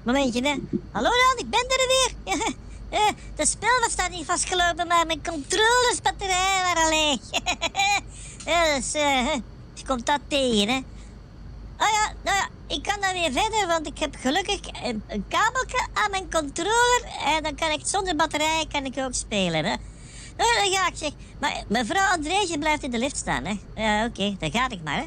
Momentje, hè. Hallo dan, ik ben er weer. Het spel was staat niet vastgelopen, maar mijn controlersbatterij waren leeg. Dus, je komt dat tegen, hè. Oh ja, nou ja, ik kan dan weer verder, want ik heb gelukkig een kabeltje aan mijn controller. En dan kan ik zonder batterij kan ik ook spelen, hè. Nou, dan ga ik zeg. Maar mevrouw Andreesje blijft in de lift staan, hè. Ja, oké, dan ga ik maar, hè.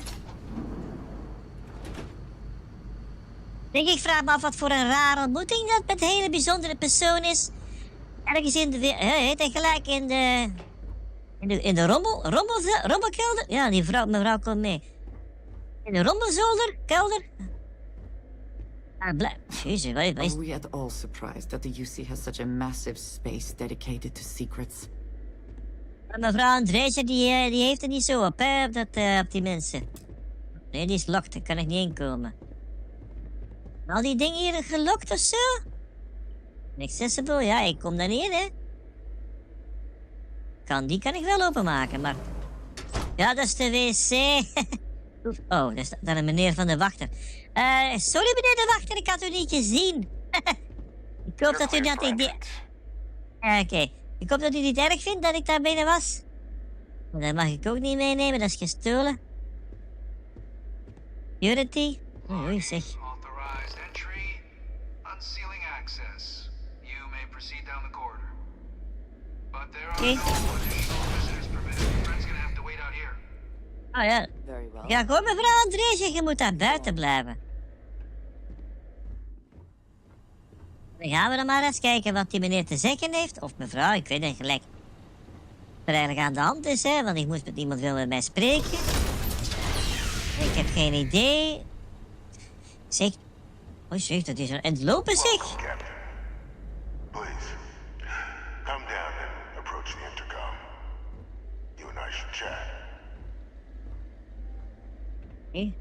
Ik vraag me af wat voor een rare ontmoeting dat met een hele bijzondere persoon is. Ergens in de... heet hij gelijk in de rommelkelder? Ja, mevrouw komt mee. In de rommelzolder? Kelder? Jezus, wat is... Are we at all surprised that the UC has such a massive space dedicated to secrets? Mevrouw Andreesje, die heeft er niet zo op, hè, op die mensen. Nee, die is locked, daar kan ik niet inkomen. Al die dingen hier gelokt of zo? Inaccessible, ja, ik kom daar niet in, hè. Die kan ik wel openmaken, maar... Ja, dat is de wc. Oh, daar staat een meneer van de wachter. Sorry meneer de wachter, ik had u niet gezien. Ik hoop dat u dat niet... Oké. Ik hoop dat u niet erg vindt dat ik daar binnen was. Maar dat mag ik ook niet meenemen, dat is gestolen. Security? Oei, zeg. Oké. Oh ja. Ja, gewoon mevrouw Andreesje, je moet daar buiten blijven. Dan gaan we dan maar eens kijken wat die meneer te zeggen heeft. Of mevrouw, ik weet niet gelijk. Wat er eigenlijk aan de hand is, hè. Want ik moest met iemand willen met mij spreken. Ik heb geen idee. Zeg. Oh zeg, dat is er aan het lopen, zeg. Please, come down and approach the intercom. You and I should chat. Okay.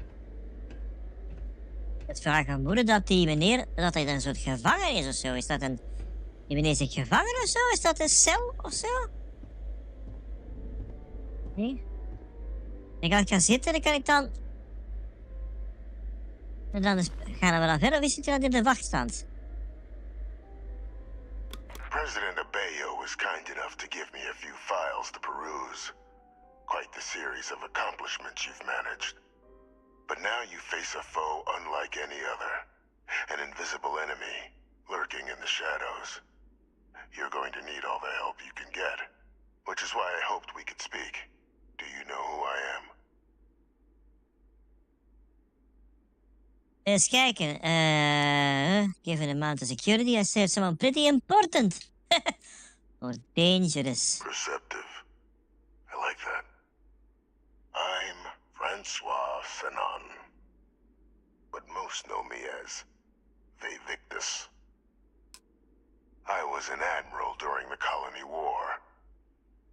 Het vraagt aan moeder dat die meneer, dat hij een soort gevangen is of zo. Is dat een... Die meneer zit gevangen of zo? Is dat een cel of zo? Nee. Dan kan ik gaan zitten en dan kan ik dan... En dan gaan we dan verder. Wie zit je dan in de wachtstand? President Abeyo was kind enough to give me a few files to peruse. Quite the series of accomplishments you've managed. But now you face a foe unlike any other. An invisible enemy, lurking in the shadows. You're going to need all the help you can get. Which is why I hoped we could speak. Do you know who I am? Eens kijken. Given the amount of security, I said someone pretty important. Or dangerous. Perceptive. I like that. I'm Francois Fanon. But most know me as Vivictus. I was an admiral during the Colony War.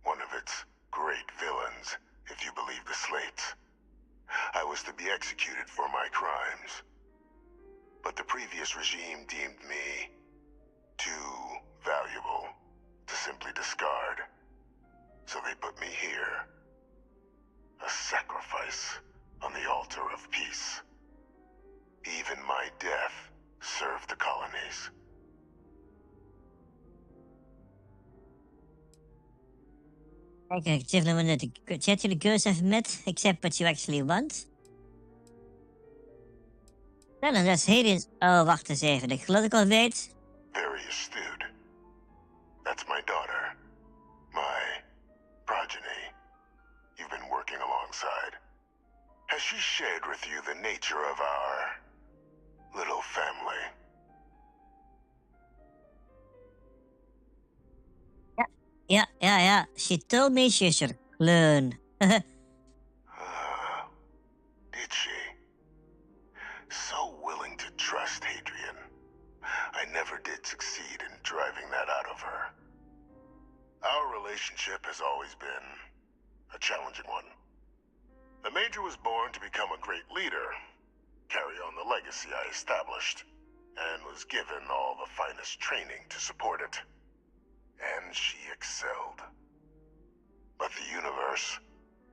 One of its great villains, if you believe the slates. I was to be executed for my crimes. But the previous regime deemed me too valuable to simply discard. So they put me here. A sacrifice on the altar of peace. Even my death served the colonies. Kijk, chat jullie keuze even met accept what you actually want. Dan dat is heel eens... Oh, wacht eens even, ik geloof ik al weet. Very astute. That's my daughter. My progeny. You've been working alongside. Has she shared with you the nature of our little family? Ja. She told me she's your clone. Did she? So willing to trust Hadrian. I never did succeed in driving that out of her. Our relationship has always been a challenging one. The Major was born to become a great leader, carry on the legacy I established, and was given all the finest training to support it. And she excelled. But the universe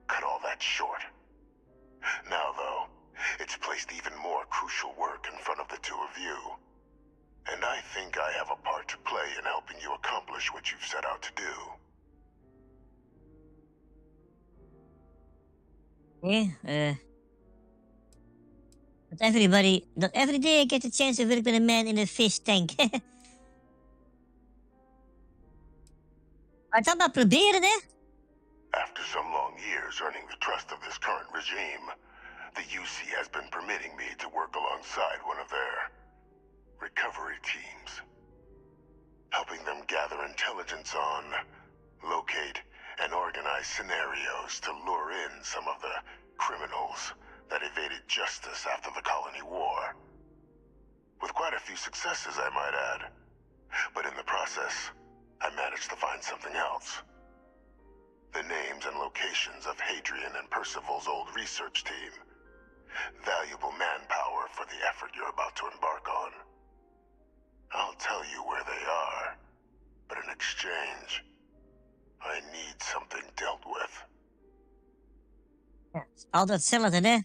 cut all that short. Now, though, it's placed even more crucial work in front of the two of you. accomplish what you've set out to do. Okay, not every day I get a chance to work with a man in a fish tank. Maar het maar proberen, hè? After some long years earning the trust of this current regime, the UC has been permitting me to work alongside one of their recovery teams, helping them gather intelligence on, locate, and organize scenarios to lure in some of the criminals that evaded justice after the colony war. With quite a few successes, I might add. But in the process, I managed to find something else. The names and locations of Hadrian and Percival's old research team. Valuable manpower for the effort you're about to embark on. I'll tell you where they are, but in exchange, I need something dealt with. Ja, altijd hetzelfde, hè?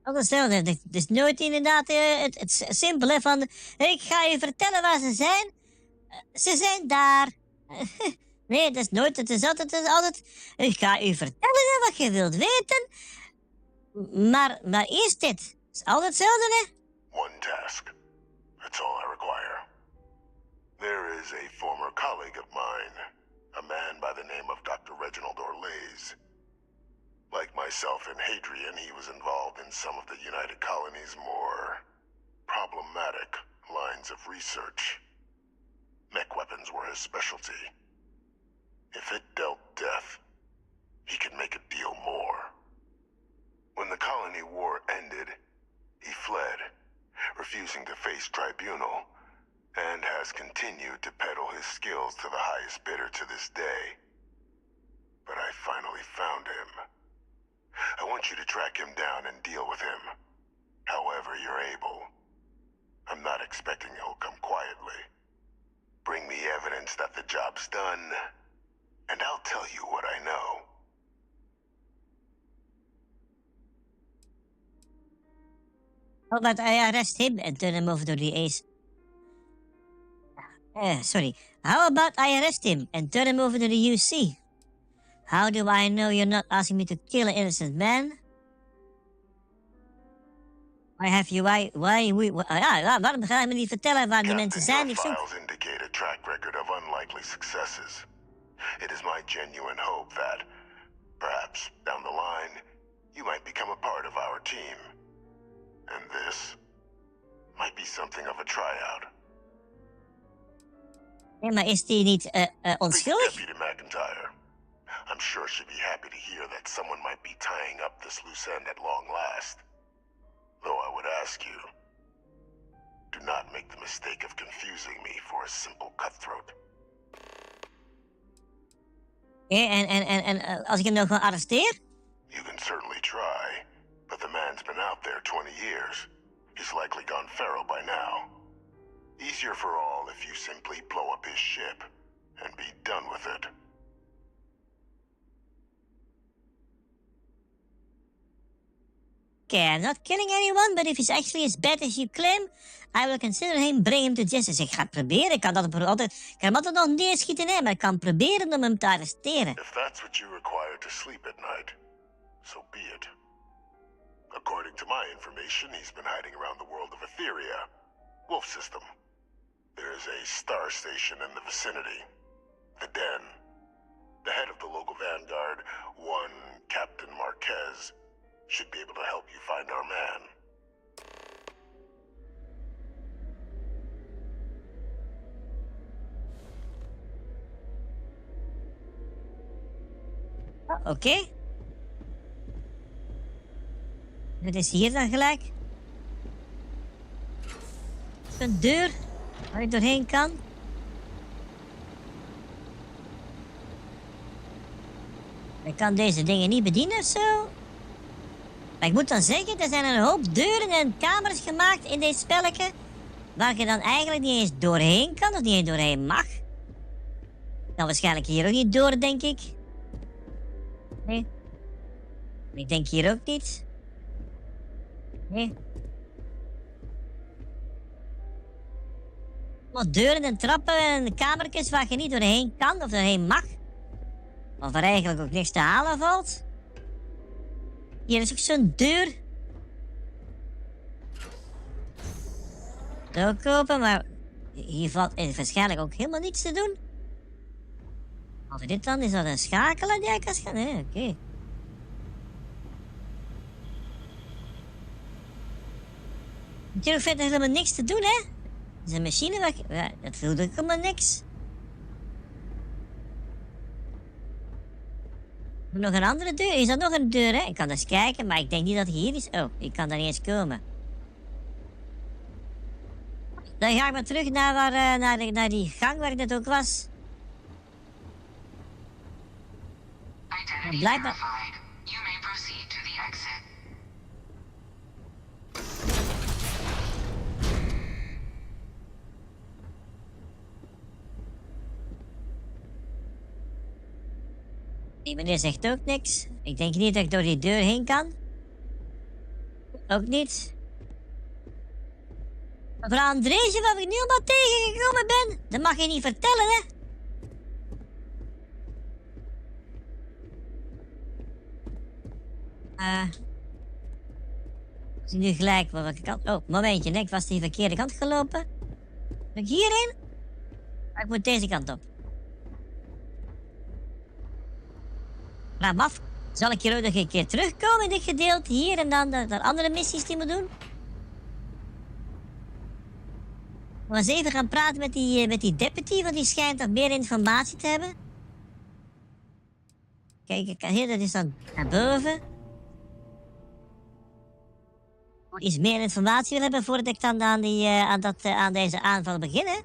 Altijd hetzelfde. Het is nooit inderdaad het simpele van... Ik ga je vertellen waar ze zijn. Ze zijn daar. Nee, dat is nooit. Het is altijd... Ik ga u vertellen wat je wilt weten. Maar eerst dit. Het is altijd hetzelfde, hè? One task. That's all I require. There is a former colleague of mine, a man by the name of Dr. Reginald Orlaise. Like myself and Hadrian, he was involved in some of the United Colony's more problematic lines of research. Mech weapons were his specialty. If it dealt death, he could make a deal more. When the colony war ended, he fled, refusing to face tribunal, and has continued to peddle his skills to the highest bidder to this day. But I finally found him. I want you to track him down and deal with him, however you're able. I'm not expecting he'll come quietly. Bring me evidence that the job's done, and I'll tell you what I know. How about I arrest him and turn him over to the ace? Sorry. How about I arrest him and turn him over to the UC? How do I know you're not asking me to kill an innocent man? Waarom ga je me niet vertellen waar die mensen zijn? Ik zoek... Files indicate a track record of unlikely successes. It is my genuine hope that, perhaps down the line, you might become a part of our team. And this might be something of a tryout. Nee, maar is die niet onschuldig? Deputy McIntyre. I'm sure she'd be happy to hear that someone might be tying up this loose end at long last. Though I would ask you, do not make the mistake of confusing me for a simple cutthroat. En als ik hem nou gewoon arresteer? You can certainly try, but the man's been out there 20 years. He's likely gone feral by now. Easier for all if you simply blow up his ship and be done with it. Okay, I'm not killing anyone, but if he's actually as bad as you claim, I will consider him, bring him to justice. Ik ga het proberen, ik kan hem altijd nog neerschieten, hè, maar ik kan proberen om hem te arresteren. If that's what you require to sleep at night, so be it. According to my information, he's been hiding around the world of Etheria, Wolf System. There is a star station in the vicinity, the Den. The head of the local vanguard, one Captain Marquez, should be able to help you find our man. Oké. Wat is hier dan gelijk? Een deur waar ik doorheen kan. Ik kan deze dingen niet bedienen of zo. Maar ik moet dan zeggen, er zijn een hoop deuren en kamers gemaakt in dit spelletje, waar je dan eigenlijk niet eens doorheen kan of niet eens doorheen mag. Dan waarschijnlijk hier ook niet door, denk ik. Nee. Ik denk hier ook niet. Nee. Wat deuren en trappen en kamertjes waar je niet doorheen kan of doorheen mag. Of er eigenlijk ook niks te halen valt. Hier is ook zo'n deur. Zo kopen, maar hier valt waarschijnlijk ook helemaal niets te doen. Als dit dan is dat een schakelen die ik kan gaan. Nee, oké. Hier ook verder helemaal niks te doen, hè? Het is een machine waar ja, dat voelde ik helemaal niks. Nog een andere deur? Is dat nog een deur, hè? Ik kan eens kijken, maar ik denk niet dat hij hier is. Oh, ik kan daar niet eens komen. Dan ga ik maar terug naar, waar, naar die gang waar ik net ook was. Blijkbaar. You may proceed to the exit. Die meneer zegt ook niks. Ik denk niet dat ik door die deur heen kan. Ook niet. Mevrouw Andreesje, wat ik nu allemaal tegengekomen ben, dat mag je niet vertellen, hè? Is nu gelijk welke kant? Oh, momentje, nee, ik was die verkeerde kant gelopen. Moet ik hierheen? Ik moet deze kant op. Vraag me af, zal ik hier ook nog een keer terugkomen in dit gedeelte hier en dan de andere missies die we doen? We eens even gaan praten met die deputy, want die schijnt nog meer informatie te hebben. Kijk, ik kan hier, dat is dan naar boven. Iets meer informatie wil hebben voordat ik dan aan deze aanval begin, hè?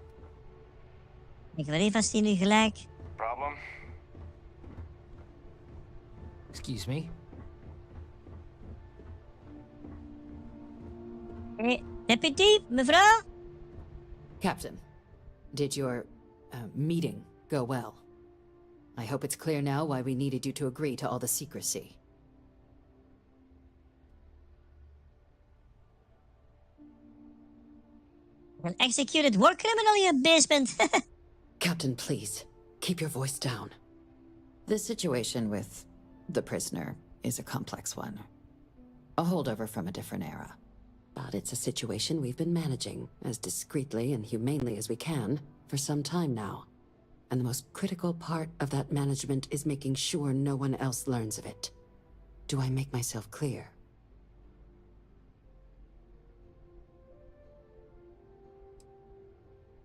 Ik weet niet of die nu gelijk. Problem? Excuse me? Hey, deputy, mevrouw? Captain, did your meeting go well? I hope it's clear now why we needed you to agree to all the secrecy. An executed war criminal in your basement. Captain, please, keep your voice down. The situation with the prisoner is a complex one. A holdover from a different era. But it's a situation we've been managing as discreetly and humanely as we can for some time now. And the most critical part of that management is making sure no one else learns of it. Do I make myself clear?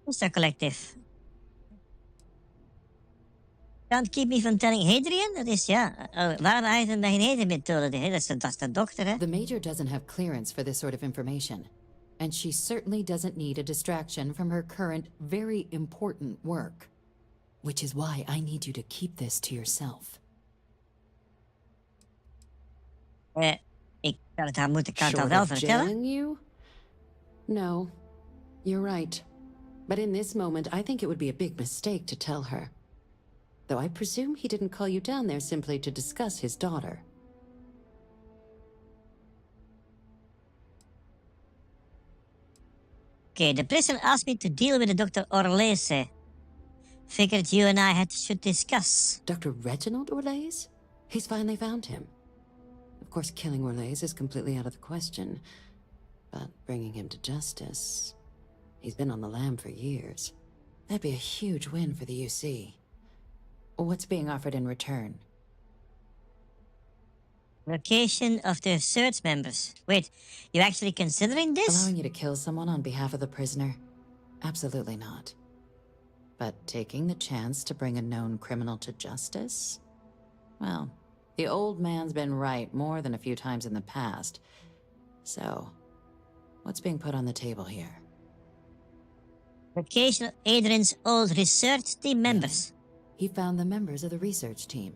Mr. Collective. Can't keep me from telling Hadrian? Dat is, ja, waarom eigenlijk bij geen Hadrian-methode? Dat is de dokter, hè? The Major doesn't have clearance for this sort of information. And she certainly doesn't need a distraction from her current, very important work. Which is why I need you to keep this to yourself. Ik kan het haar moeten, kan het haar Short wel of vertellen. jailing you? No, you're right. But in this moment, I think it would be a big mistake to tell her. Though I presume he didn't call you down there simply to discuss his daughter. Okay, the prisoner asked me to deal with Dr. Orlese. Figured you and I should discuss. Dr. Reginald Orlais? He's finally found him. Of course, killing Orlais is completely out of the question. But bringing him to justice... He's been on the lam for years. That'd be a huge win for the UC. What's being offered in return? Location of the search members. Wait, you actually considering this? Allowing you to kill someone on behalf of the prisoner? Absolutely not. But taking the chance to bring a known criminal to justice? Well, the old man's been right more than a few times in the past. So, what's being put on the table here? Location of Adrian's old research team members. He found the members of the research team.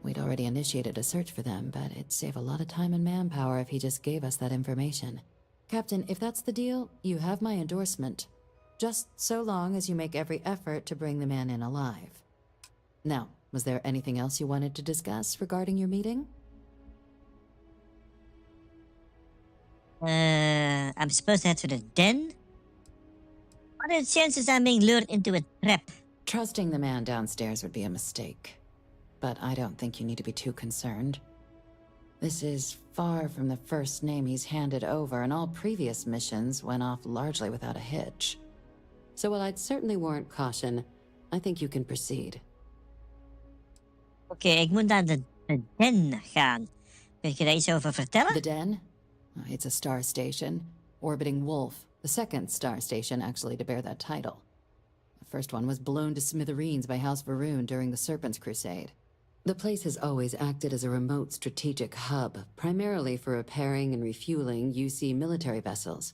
We'd already initiated a search for them, but it'd save a lot of time and manpower if he just gave us that information. Captain, if that's the deal, you have my endorsement. Just so long as you make every effort to bring the man in alive. Now, was there anything else you wanted to discuss regarding your meeting? I'm supposed to head to the den? What are the chances I'm being lured into a trap? Trusting the man downstairs would be a mistake. But I don't think you need to be too concerned. This is far from the first name he's handed over, and all previous missions went off largely without a hitch. So while I'd certainly warrant caution, I think you can proceed. Oké, ik moet naar de den gaan. Kun je daar iets over vertellen? The Den? It's a star station, orbiting Wolf, the second star station actually to bear that title. The first one was blown to smithereens by House Varun during the Serpent's Crusade. The place has always acted as a remote strategic hub, primarily for repairing and refueling UC military vessels.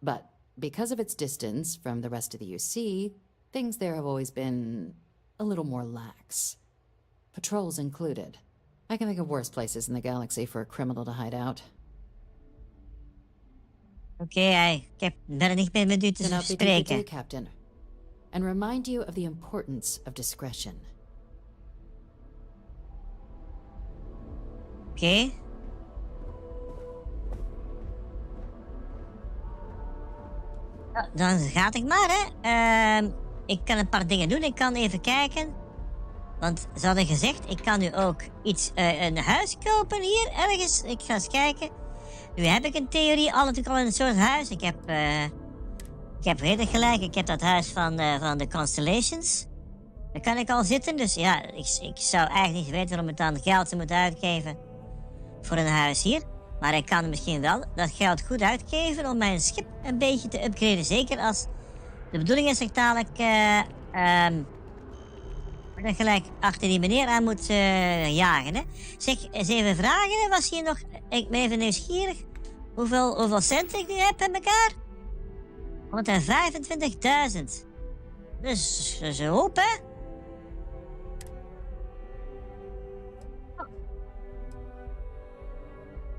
But because of its distance from the rest of the UC, things there have always been a little more lax. Patrols included. I can think of worse places in the galaxy for a criminal to hide out. Oké, ik heb verder niet meer met u te Then I'll bid you good day, spreken. Captain. And remind you of the importance of discretion. Oké. Nou, dan ga ik maar, hè. Ik kan een paar dingen doen. Ik kan even kijken. Want ze hadden gezegd, ik kan nu ook iets, een huis kopen hier, ergens. Ik ga eens kijken. Nu heb ik een theorie, natuurlijk al een soort huis. Ik heb redelijk gelijk. Ik heb dat huis van de Constellations. Daar kan ik al zitten. Dus ja, ik zou eigenlijk niet weten waarom ik dan geld zou moeten uitgeven voor een huis hier. Maar ik kan misschien wel dat geld goed uitgeven om mijn schip een beetje te upgraden. Zeker als de bedoeling is dat ik dadelijk dat gelijk achter die meneer aan moet jagen. Hè. Zeg, eens even vragen. Hè. Was hier nog... Ik ben even nieuwsgierig. Hoeveel cent ik nu heb in elkaar? 125.000. Dus dat is een hoop, hè?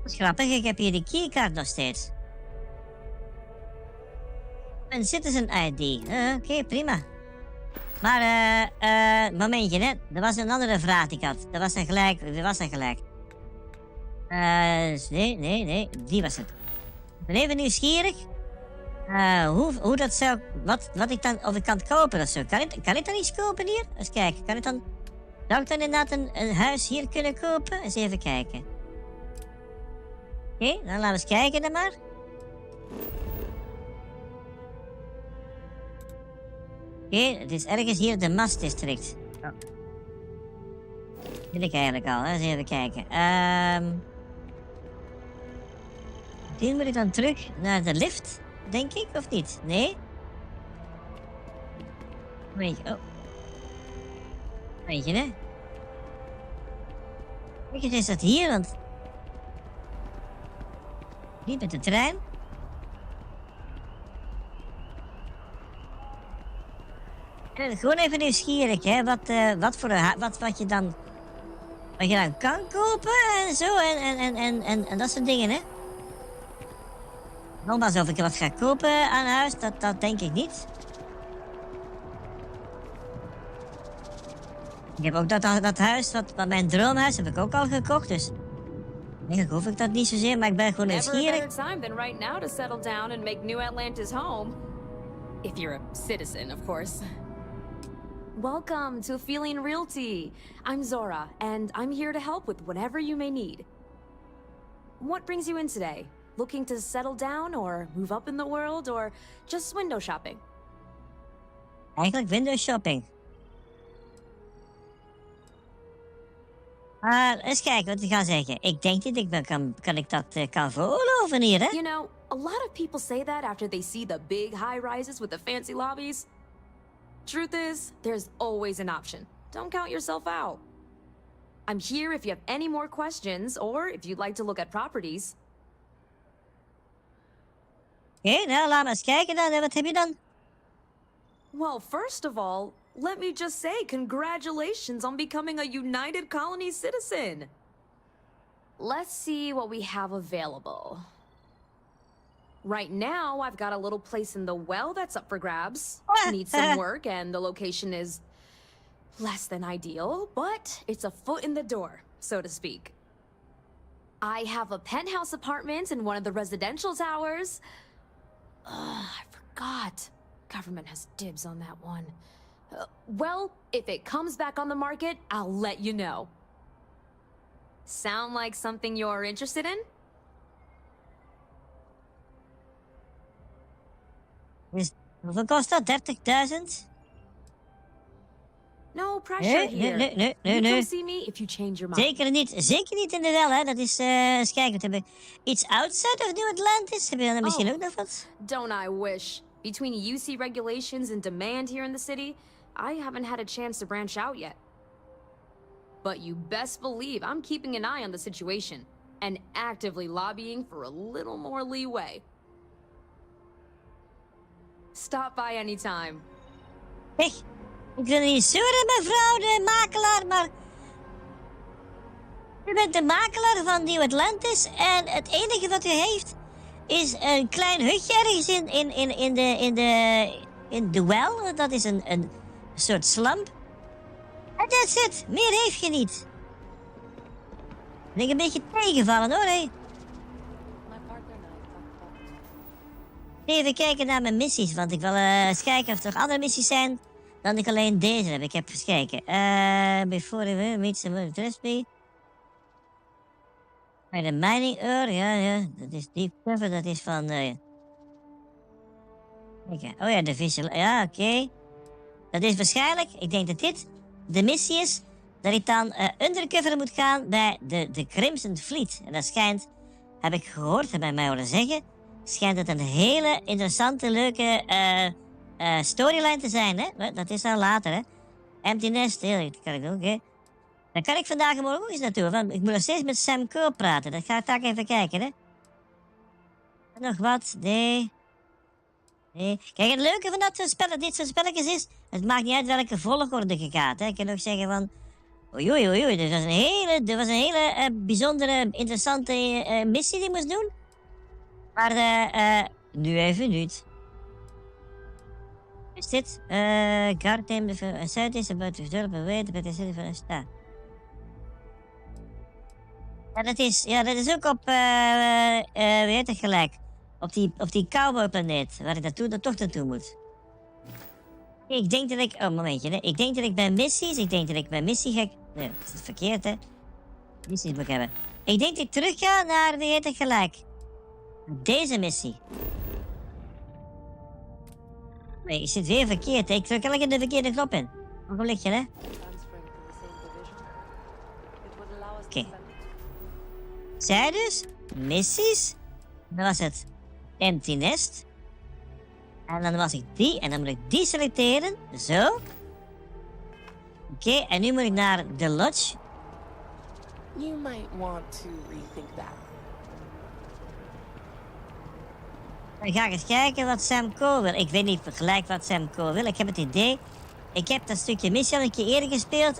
Dat is grappig, ik heb hier die keycard nog steeds. Een citizen ID. Oké, prima. Maar, momentje, hè. Er was een andere vraag die ik had. Dat was dan gelijk. Wie was dat gelijk? Nee. Die was het. Ik ben even nieuwsgierig. Hoe dat zou... Wat ik dan... Of ik kan het kopen of zo. Kan ik dan iets kopen hier? Eens kijken. Kan ik dan... Zou ik dan inderdaad een huis hier kunnen kopen? Eens even kijken. Oké, dan laten we eens kijken dan maar. Oké, het is ergens hier de Mastdistrict. Oh. Wil ik eigenlijk al, hè? Eens even kijken. Die moet ik dan terug naar de lift, denk ik, of niet? Nee? Weet je, oh. Weet je, hè? Kijk eens, is dat hier, want... Niet met de trein. Gewoon even nieuwsgierig, hè. Wat je dan kan kopen en zo. En dat soort dingen, hè. Nogmaals, of ik wat ga kopen aan huis, dat denk ik niet. Ik heb ook dat huis, wat mijn droomhuis, heb ik ook al gekocht, dus... Eigenlijk hoef ik dat niet zozeer, maar ik ben gewoon nieuwsgierig. Never a better time than right now to settle down and make New Atlantis home. If you're a citizen, of course. Welcome to Feeling Realty. I'm Zora, and I'm here to help with whatever you may need. What brings you in today? Looking to settle down or move up in the world or just window shopping? Eigenlijk window shopping. Eens kijken wat ik ga zeggen. Ik denk niet dat ik dat kan veroorloven hier, hè? You know, a lot of people say that after they see the big high-rises with the fancy lobbies. Truth is, there's always an option. Don't count yourself out. I'm here if you have any more questions or if you'd like to look at properties. Oké, nou, laten we eens kijken dan. Wat heb je dan? Well, first of all, let me just say congratulations on becoming a United Colony citizen. Let's see what we have available. Right now, I've got a little place in the well that's up for grabs. Needs some work, and the location is less than ideal, but it's a foot in the door, so to speak. I have a penthouse apartment in one of the residential towers. I forgot. Government has dibs on that one. Well, if it comes back on the market, I'll let you know. Sound like something you're interested in? Dus, hoeveel kost dat? 30.000? No pressure here. Nee. You come see me if you change your mind. Zeker niet in de wel, hè. Dat is, eens kijken, wat hebben we? Iets outside of New Atlantis? Hebben we dan misschien ook nog wat? Don't I wish. Between UC regulations and demand here in the city, I haven't had a chance to branch out yet. But you best believe I'm keeping an eye on the situation and actively lobbying for a little more leeway. Stop by anytime. Zeg, ik wil niet zeuren, mevrouw de makelaar, maar... U bent de makelaar van New Atlantis en het enige wat u heeft is een klein hutje ergens in de well. Dat is een soort slump. En that's it. Meer heeft je niet. Ben ik een beetje tegenvallen hoor, hé. Even kijken naar mijn missies, want ik wil eens kijken of er andere missies zijn dan ik alleen deze heb. Ik heb eens kijken. Before we meet some trust me. Bij de mining ore, ja, dat is deep cover, dat is van, Kijk, oh ja, de visual, ja, oké. Dat is waarschijnlijk, ik denk dat dit de missie is, dat ik dan undercover moet gaan bij de Crimson Fleet. En dat schijnt, heb ik gehoord, heb hij mij horen zeggen, schijnt het een hele interessante, leuke storyline te zijn, hè. Dat is dan later, hè. Empty Nest, dat kan ik ook, oké. Dan kan ik vandaag en morgen ook eens naartoe, want ik moet nog steeds met Sam Cole praten. Dat ga ik daar even kijken, hè. En nog wat? Nee. Kijk, het leuke van dit soort spelletjes is, het maakt niet uit welke volgorde je gaat, hè. Ik kan ook zeggen van, oei, dit was een hele bijzondere, interessante missie die ik moest doen. Maar, nu even niet. Is dit? Guard name the Southeast about to develop a way to better city for a star. Ja, dat is ook op, weet het gelijk. Op die cowboyplaneet, waar ik toch naartoe moet. Ik denk dat ik, momentje, hè. Ik denk dat ik bij missies ga... Nee, dat is verkeerd, hè. Missies moet ik hebben. Ik denk dat ik terug ga naar, weet het gelijk. Deze missie. Nee, ik zit weer verkeerd, hè. Ik druk elke de verkeerde knop in. Ogenblikje, hè. Oké. Zij dus, missies. Dan was het Empty Nest. En dan was ik die, en dan moet ik die selecteren. Zo. Oké, en nu moet ik naar de lodge. You might want to rethink that. Dan ga ik eens kijken wat Sam Cole wil. Ik weet niet gelijk wat Sam Cole wil. Ik heb het idee. Ik heb dat stukje missie al een keer eerder gespeeld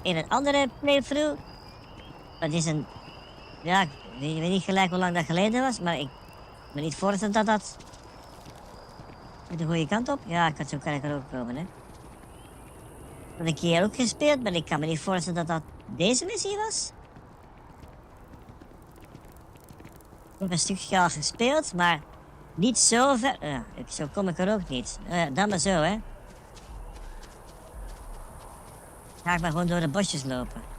in een andere playthrough. Dat is een... Ja, ik weet niet gelijk hoe lang dat geleden was, maar ik me niet voorstellen dat dat... de goede kant op? Ja, zo kan ik er ook komen, hè. Dat heb ik hier ook gespeeld, maar ik kan me niet voorstellen dat dat deze missie was. Ik heb een stukje al gespeeld, maar niet zo ver... zo kom ik er ook niet. Dan maar zo, hè. Ga ik maar gewoon door de bosjes lopen.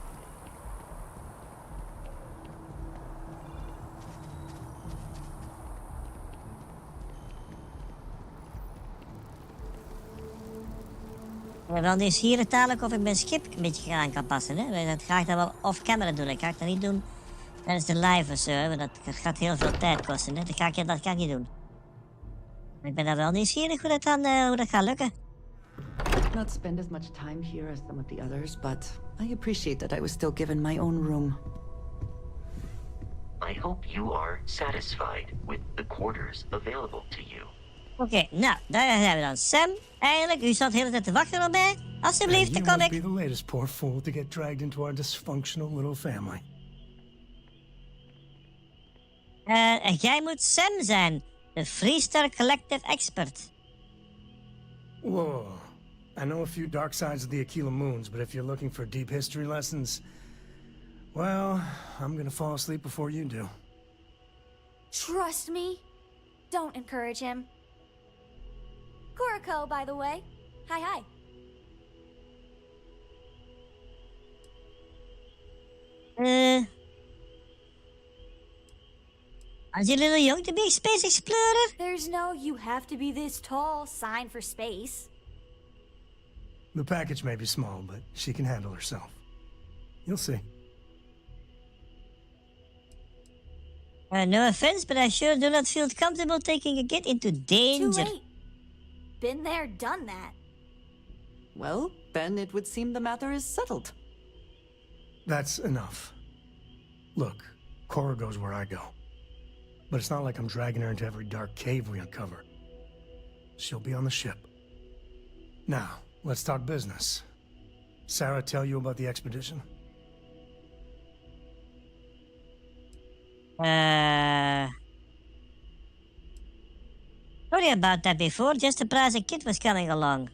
Ik ben wel nieuwsgierig dadelijk of ik mijn schip een beetje aan kan passen, hè. Dat ga ik dan wel off-camera doen. Ik ga het dan niet doen tijdens de live of zo, hè. Want dat gaat heel veel tijd kosten, hè. Dat kan ik niet doen. Maar ik ben dan wel nieuwsgierig hoe dat gaat lukken. Not spend as much time here as some of the others, but I appreciate that I was still given my own room. I hope you are satisfied with the quarters available to you. Oké, nou, daar zijn we dan. Sam, eindelijk, u zat de hele tijd te wachten op mij. Alsjeblieft, dan kom ik. You won't be the latest poor fool to get dragged into our dysfunctional little family. En jij moet Sam zijn, de Freestar Collective Expert. Whoa. I know a few dark sides of the Aquila Moons, but if you're looking for deep history lessons, well, I'm gonna fall asleep before you do. Trust me. Don't encourage him. Corico, by the way. Hi. Are you a little young to be a space explorer? There's no you have to be this tall sign for space. The package may be small, but she can handle herself. You'll see. No offense, but I sure do not feel comfortable taking a kid into danger. Too late. Been there, done that. Well, then it would seem the matter is settled. That's enough. Look, Cora goes where I go. But it's not like I'm dragging her into every dark cave we uncover. She'll be on the ship. Now, let's talk business. Sarah tell you about the expedition? Sorry about that before, just surprised a kid was coming along.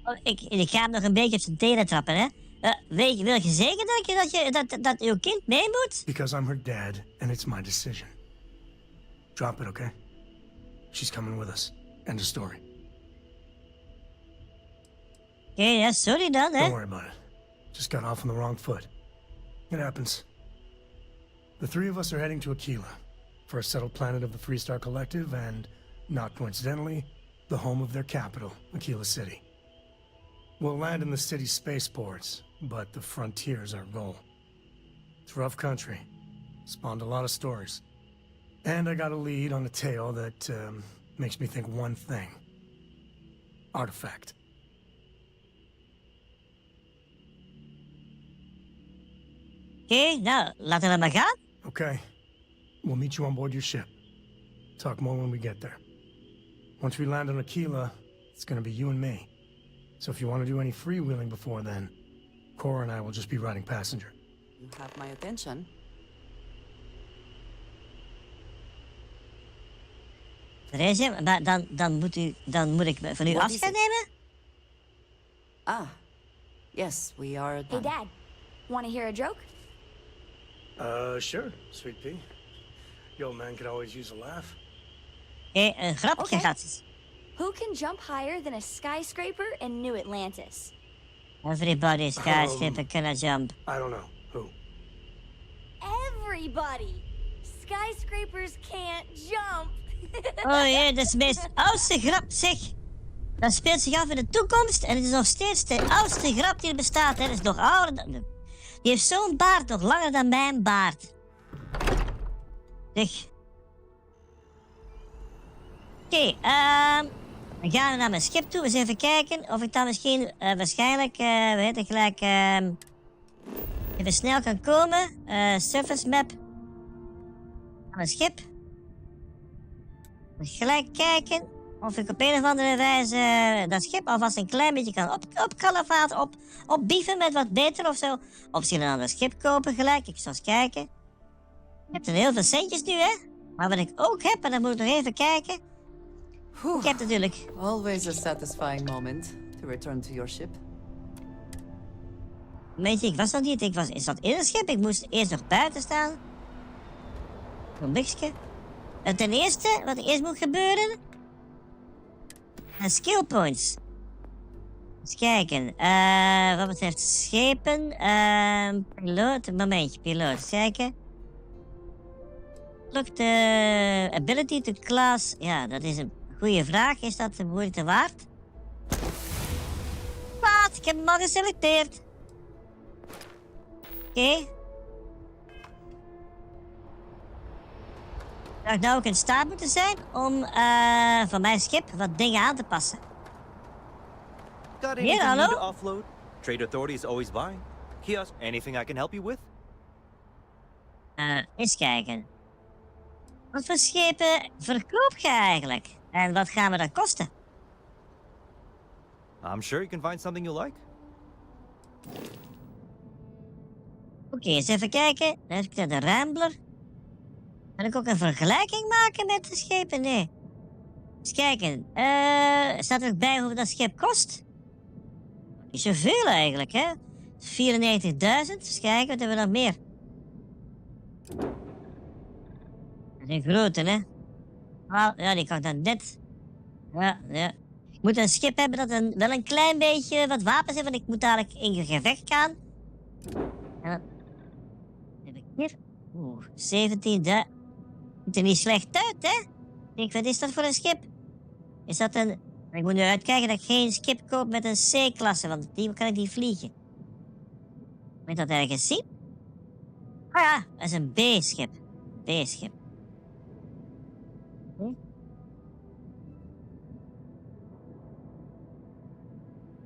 Oh, ik ga hem nog een beetje op zijn tenen trappen, hè. Wil je zeker dat uw kind mee moet? Because I'm her dad, and it's my decision. Drop it, okay? She's coming with us. End of story. Oké, ja, sorry dan, hè. Don't worry about it. Just got off on the wrong foot. It happens. The three of us are heading to Aquila, first settled planet of the Freestar Collective, and, not coincidentally, the home of their capital, Aquila City. We'll land in the city's spaceports, but the frontier's our goal. It's rough country. Spawned a lot of stories. And I got a lead on a tale that makes me think one thing. Artifact. Oké, nou, laten we maar gaan. Okay. We'll meet you on board your ship. Talk more when we get there. Once we land on Aquila, it's gonna be you and me. So if you want to do any freewheeling before then, Cora and I will just be riding passenger. You have my attention. Therese, maar dan moet ik van u What afscheid is it? nemen? Ah, yes, we are Hey, done. Dad. Want to hear a joke? Sure, Sweet Pea. Your old man could always use a laugh. Oké, een grapje, Oké. gratis. Who can jump higher than a skyscraper in New Atlantis? Everybody skyscraper cannot jump. I don't know. Who? Everybody! Skyscrapers can't jump! Oh jee, dat is de meest oudste grap, zeg. Dat speelt zich af in de toekomst en het is nog steeds de oudste grap die er bestaat. Hè. Dat is nog ouder dan... Die heeft zo'n baard, nog langer dan mijn baard. Zeg. Oké, dan gaan we naar mijn schip toe. Eens even kijken of ik dan misschien waarschijnlijk, weet ik gelijk, even snel kan komen. Surface map. Naar mijn schip. Gelijk kijken of ik op een of andere wijze dat schip alvast een klein beetje kan opkalevaten, opbieven met wat beter of zo. Of misschien een ander schip kopen gelijk. Ik zal eens kijken. Ik heb er heel veel centjes nu, hè. Maar wat ik ook heb, en dan moet ik nog even kijken. Ik heb natuurlijk... Always a satisfying moment to return to your ship. Momentje, ik was nog niet. Ik zat in het schip. Ik moest eerst nog buiten staan. Een blikje. Ten eerste, wat er eerst moet gebeuren... skill points. Eens kijken. Wat betreft schepen... piloot, een momentje, piloot. Eens kijken. Look, de ability to class... Ja, dat is een goede vraag. Is dat de moeite waard? Wat? Ik heb hem al geselecteerd. Oké. Zou ik nou ook in staat moeten zijn om van mijn schip wat dingen aan te passen? Got Hier, anything new hallo? to offload? Trade Authority is always buying. Kiosk, anything I can help you with? Eens kijken. Wat voor schepen verkoop je eigenlijk? En wat gaan we dan kosten? I'm sure you can find something you like. Oké, eens even kijken. Dan heb ik de Rambler. Kan ik ook een vergelijking maken met de schepen? Nee. Eens kijken. Staat er ook bij hoeveel dat schip kost? Niet zoveel eigenlijk, hè? 94.000. Eens kijken, wat hebben we nog meer? Dat is een grote, hè? Oh, ja, die kan dan dit. Ja, ja. Ik moet een schip hebben dat wel een klein beetje wat wapens heeft, want ik moet dadelijk in gevecht gaan. Ja. Heb ik hier? Oeh, 17, dat ziet er niet slecht uit, hè? Ik denk, wat is dat voor een schip? Is dat een... Ik moet nu uitkijken dat ik geen schip koop met een C-klasse, want die kan ik niet vliegen. Moet je dat ergens zien? Ah ja, dat is een B-schip. B-schip.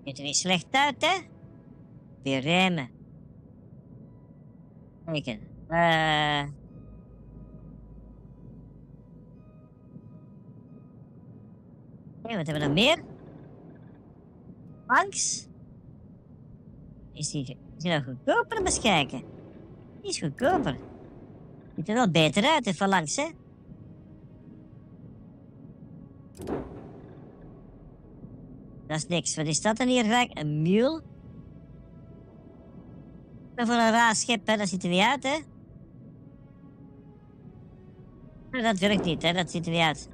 Ziet er niet slecht uit, hè? Weer remmen. Kijken. Wat hebben we dan meer? Langs. Is die nog goedkoper? Eens kijken. Die is goedkoper. Ziet er wel beter uit, even langs, hè? Dat is niks. Wat is dat dan hier gelijk? Een mule? Maar voor een raar schip, hè? Dat ziet er niet uit, hè? Maar dat werkt niet, hè? Dat ziet er niet uit.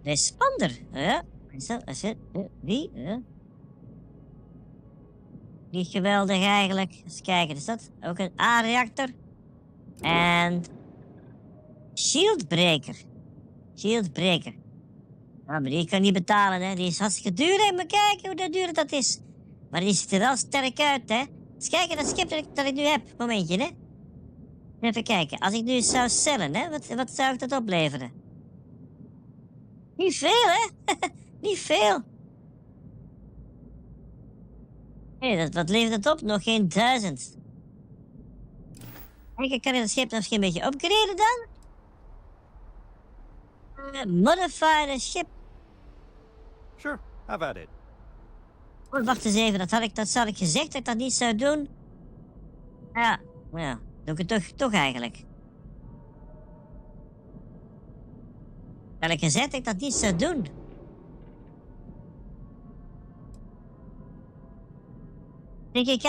Responder, ja. Is dat? Is het? Wie? Ja. Niet geweldig eigenlijk. Eens kijken, is dat ook een A-reactor? En... Shieldbreaker. Shieldbreaker. Ja, maar die kan ik niet betalen, hè. Die is hartstikke duur, hè. Maar kijken hoe duur dat is. Maar die ziet er wel sterk uit, hè. Eens kijken dat schip dat ik nu heb. Momentje, hè. Even kijken. Als ik nu zou cellen, hè. Wat zou ik dat opleveren? Niet veel, hè? Niet veel. Hé, wat levert dat op? Nog geen 1000. Kijk, kan ik het schip misschien een beetje upgraden dan? Modify the ship. Sure, have at it. Oh, wacht eens even, dat had ik gezegd dat ik dat niet zou doen. Ja, doe ik het toch eigenlijk. Had ik gezegd dat ik dat niet zou doen. Ik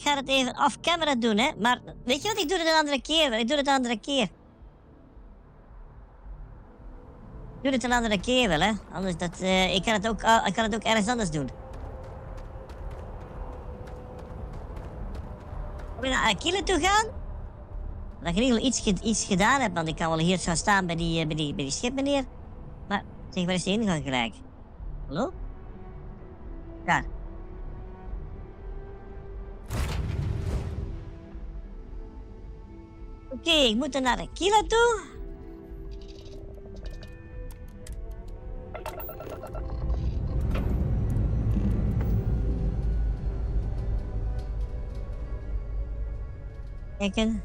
ga het even off-camera doen, hè. Maar weet je wat, ik doe het een andere keer. Ik doe het een andere keer wel, hè. Anders ik kan het ook ergens anders doen. Moet je naar Aquila toe gaan? Dat ik in ieder geval iets gedaan heb, want ik kan wel hier zo staan bij die schip, meneer. Maar, zeg, waar is de ingang gelijk? Hallo? Daar. Oké, ik moet er naar Aquila toe. Kijken.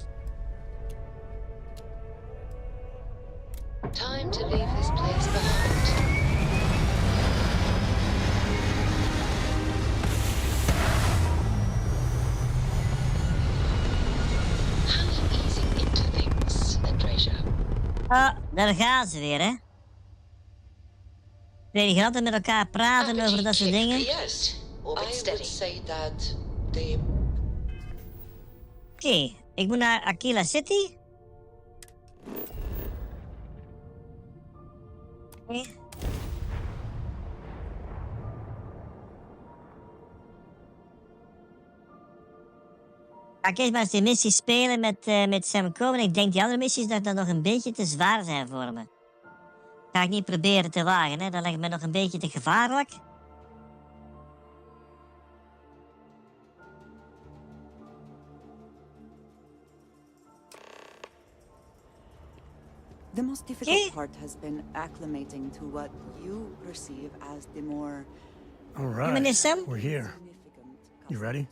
Time to leave this place behind. How easing into things, Andreja. Ah, daar gaan ze weer, hè. Die gaan altijd met elkaar praten over dat soort dingen. Yes, I would say that they... Oké, ik moet naar Aquila City. Oké. Ga ik eerst maar eens die missie spelen met Sam Cohen. Ik denk die andere missies dat nog een beetje te zwaar zijn voor me. Ga ik niet proberen te wagen, hè. Dat lijkt me nog een beetje te gevaarlijk. The most difficult part has been acclimating to what you perceive as the more... All right, we're here. You ready?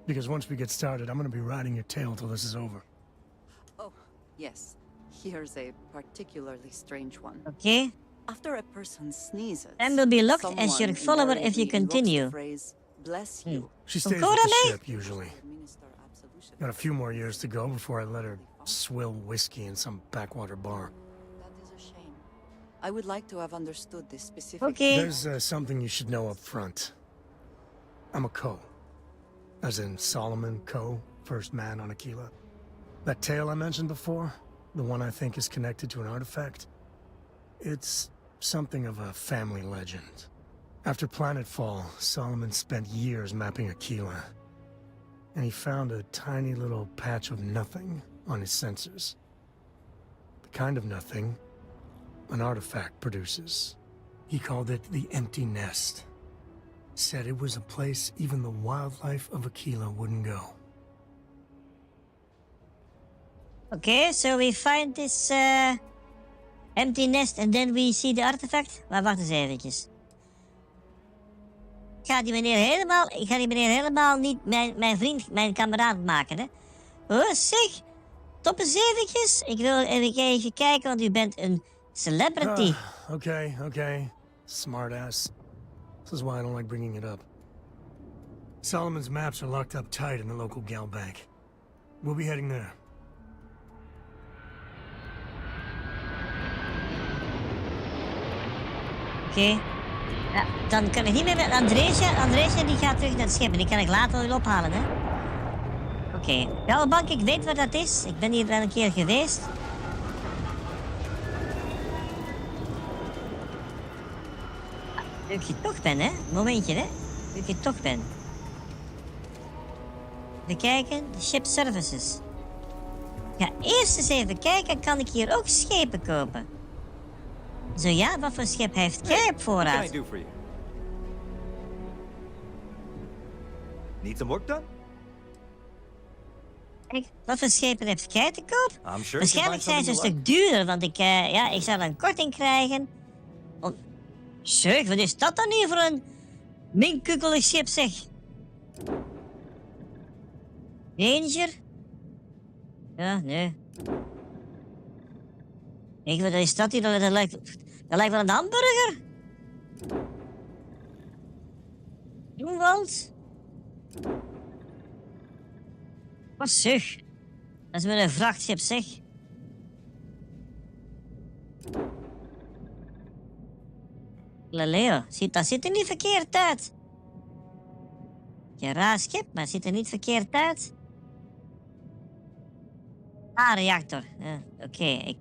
Because once we get started, I'm gonna be riding your tail till this is over. Oh, yes. Here's a particularly strange one. Okay. After a person sneezes, and will be locked as your follower if you continue. Phrase, bless you. She stays with the ship, usually. Got a few more years to go before I let her swill whiskey in some backwater bar. That is a shame. I would like to have understood this specific... Okay. There's something you should know up front. I'm a Ko. As in Solomon Ko, first man on Aquila. That tale I mentioned before, the one I think is connected to an artifact. It's something of a family legend. After planetfall, Solomon spent years mapping Aquila, and he found a tiny little patch of nothing on his sensors. The kind of nothing an artifact produces. He called it the Empty Nest. Said it was a place even the wildlife of Aquila wouldn't go. Okay, so we find this empty nest and then we see the artifact. Maar wacht eens eventjes. Ik ga die meneer helemaal niet mijn vriend, mijn kameraad maken, hè. Oh, zeg. Top eens eventjes. Ik wil even kijken, want u bent een celebrity. Okay. Smartass. This is why I don't like bringing it up. Solomon's maps are locked up tight in the local gal bank. We'll be heading there. Oké. Ja, dan kan ik niet meer met Andreesje. Andreesje die gaat terug naar het schip en die kan ik later weer ophalen, hè. Oké. Galbank, ik weet waar dat is. Ik ben hier wel een keer geweest. Nu ik je toch ben, hè. Momentje, hè. Nu ik je toch ben. Even kijken. Ship services. Ja, eerst eens even kijken. Kan ik hier ook schepen kopen? Zo ja, wat voor schip heeft jij op voorraad? What can I do for you? Need some work done? Kijk, wat voor schepen heb jij te koop? I'm sure Waarschijnlijk zijn ze een stuk duurder, want ik zou een korting krijgen. Zeg, wat is dat dan hier voor een minkukkelig schip, zeg? Ranger? Ja, nee. Kijk, wat is dat hier? Dat lijkt wel een hamburger. Groenwald? Wat zeg? Dat is met een vrachtschip, zeg. Leleo, dat ziet er niet verkeerd uit. Ja, raar schip, maar het ziet er niet verkeerd uit. A-reactor. Oké,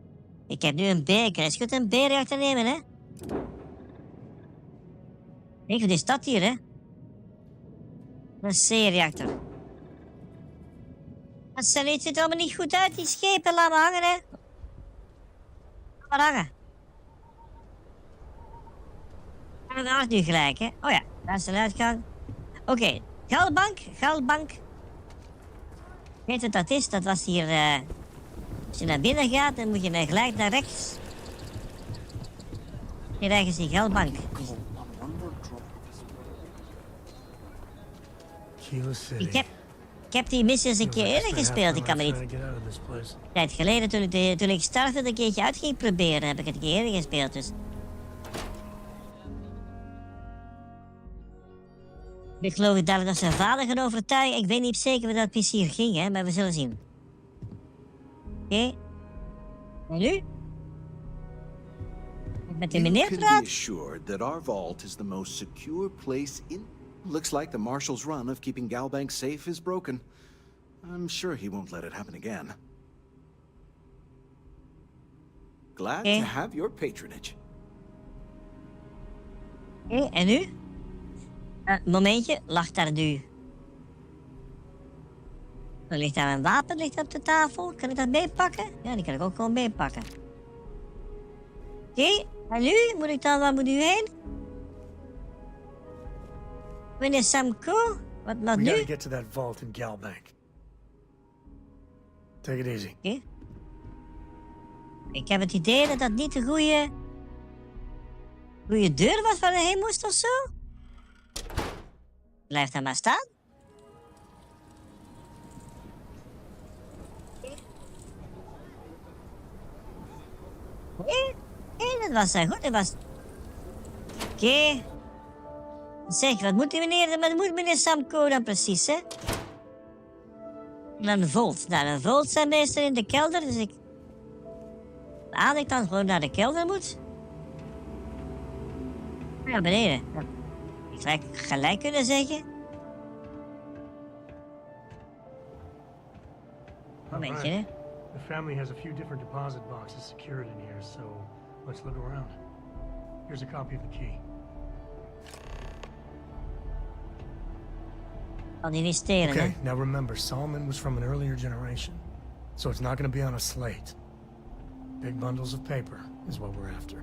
ik heb nu een B. Ik kan goed een B-reactor nemen, hè? Kijk, wat is dat hier, hè? Een C-reactor. Dat ziet er allemaal niet goed uit, die schepen. Laat me hangen, hè? Laat maar hangen. En dat is nu gelijk, hè? Oh ja, daar is de uitgang. Oké, galbank. Weet je wat dat is? Dat was hier... Als je naar binnen gaat, dan moet je gelijk naar rechts. Hier ergens die galbank. Ik heb die missie eens een keer eerder gespeeld. Ik kan me niet... Een tijd geleden, toen ik Starfield een keertje uit ging proberen, heb ik het een keer eerder gespeeld, dus... Ik geloof dat we nog zijn vader gaan overtuigen. Ik weet niet zeker waar dat precies hier ging, hè, maar we zullen zien. Oké. En nu? Ik met de meneer praat. You can be assured that our vault is the most secure place in... Looks like the Marshal's run of keeping Galbank safe is broken. I'm sure he won't let it happen again. Glad to have your patronage. Oké, en nu? Momentje, lag daar nu? Er ligt daar een wapen ligt op de tafel. Kan ik dat meepakken? Ja, die kan ik ook gewoon meepakken. Oké, en nu? Waar moet u heen? Meneer Samko? Wat nu? We gotta get to that vault in Galbank. Take it easy. Oké. Ik heb het idee dat dat niet de goede deur was waar hij heen moest of zo. Blijf daar maar staan. Nee, dat was goed. Dat was... Oké. Zeg, wat moet meneer Samko dan precies, hè? Een volt. Nou, een volt zijn meestal in de kelder, dus ik... Aan ik dan gewoon naar de kelder moet. Ja, beneden. Ik zou gelijk kunnen zeggen. Momentje, hè. The family has a few different deposit boxes secured in here, so let's look around. Here's a copy of the key. Kan investeren, Okay, hè? now remember, Solomon was from an earlier generation, so it's not going to be on a slate. Big bundles of paper is what we're after.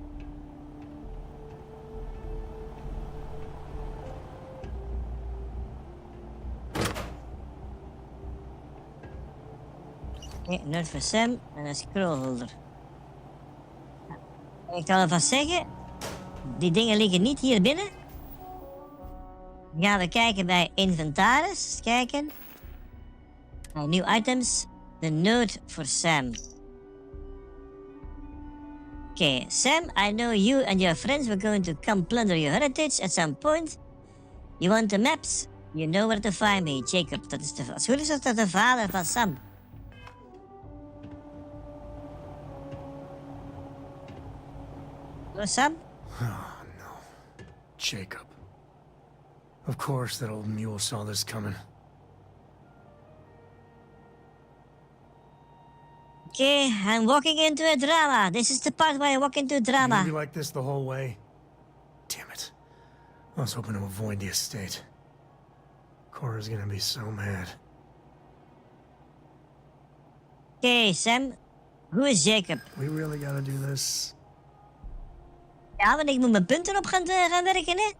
Nee, noot voor Sam en een scrollholder. Ik kan alvast zeggen, die dingen liggen niet hier binnen. Dan gaan we kijken bij inventaris. Eens kijken. Bij new items. De note voor Sam. Okay, Sam, I know you and your friends were going to come plunder your heritage at some point. You want the maps? You know where to find me, Jacob. Dat is als goed is dat de vader van Sam. Hello, Sam? Oh, no. Jacob. Of course that old mule saw this coming. Okay, I'm walking into a drama. This is the part where I walk into drama. You'll be like this the whole way? Damn it. I was hoping to avoid the estate. Cora's gonna be so mad. Okay, Sam. Who is Jacob? We really gotta do this. Ja, want ik moet mijn punten op gaan werken, hè?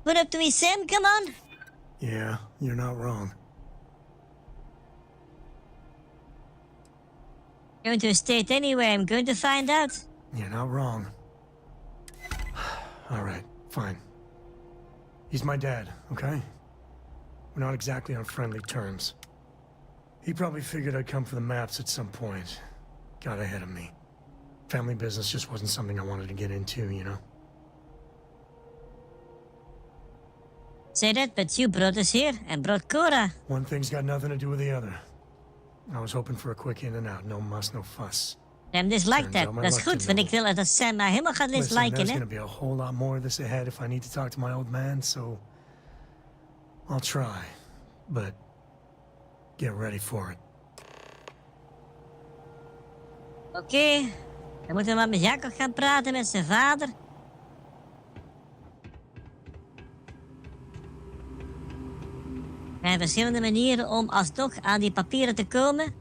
Put up to me, Sam, come on. Yeah, you're not wrong. Going to a state anyway, I'm going to find out. You're not wrong. Alright, fine. He's my dad, okay? We're not exactly on friendly terms. He probably figured I'd come for the maps at some point. Got ahead of me. Family business just wasn't something I wanted to get into, you know? Say that, but you brought us here and brought Cora. One thing's got nothing to do with the other. I was hoping for a quick in and out, no muss, no fuss. Sam disliked that. Dat is goed, want ik wil dat Sam mij helemaal gaat disliken, there's hè? gonna be a whole lot more of this ahead if I need to talk to my old man, so... I'll try, but... get ready for it. Oké, dan moeten we maar met Jacob gaan praten, met zijn vader. Er zijn verschillende manieren om alsnog aan die papieren te komen.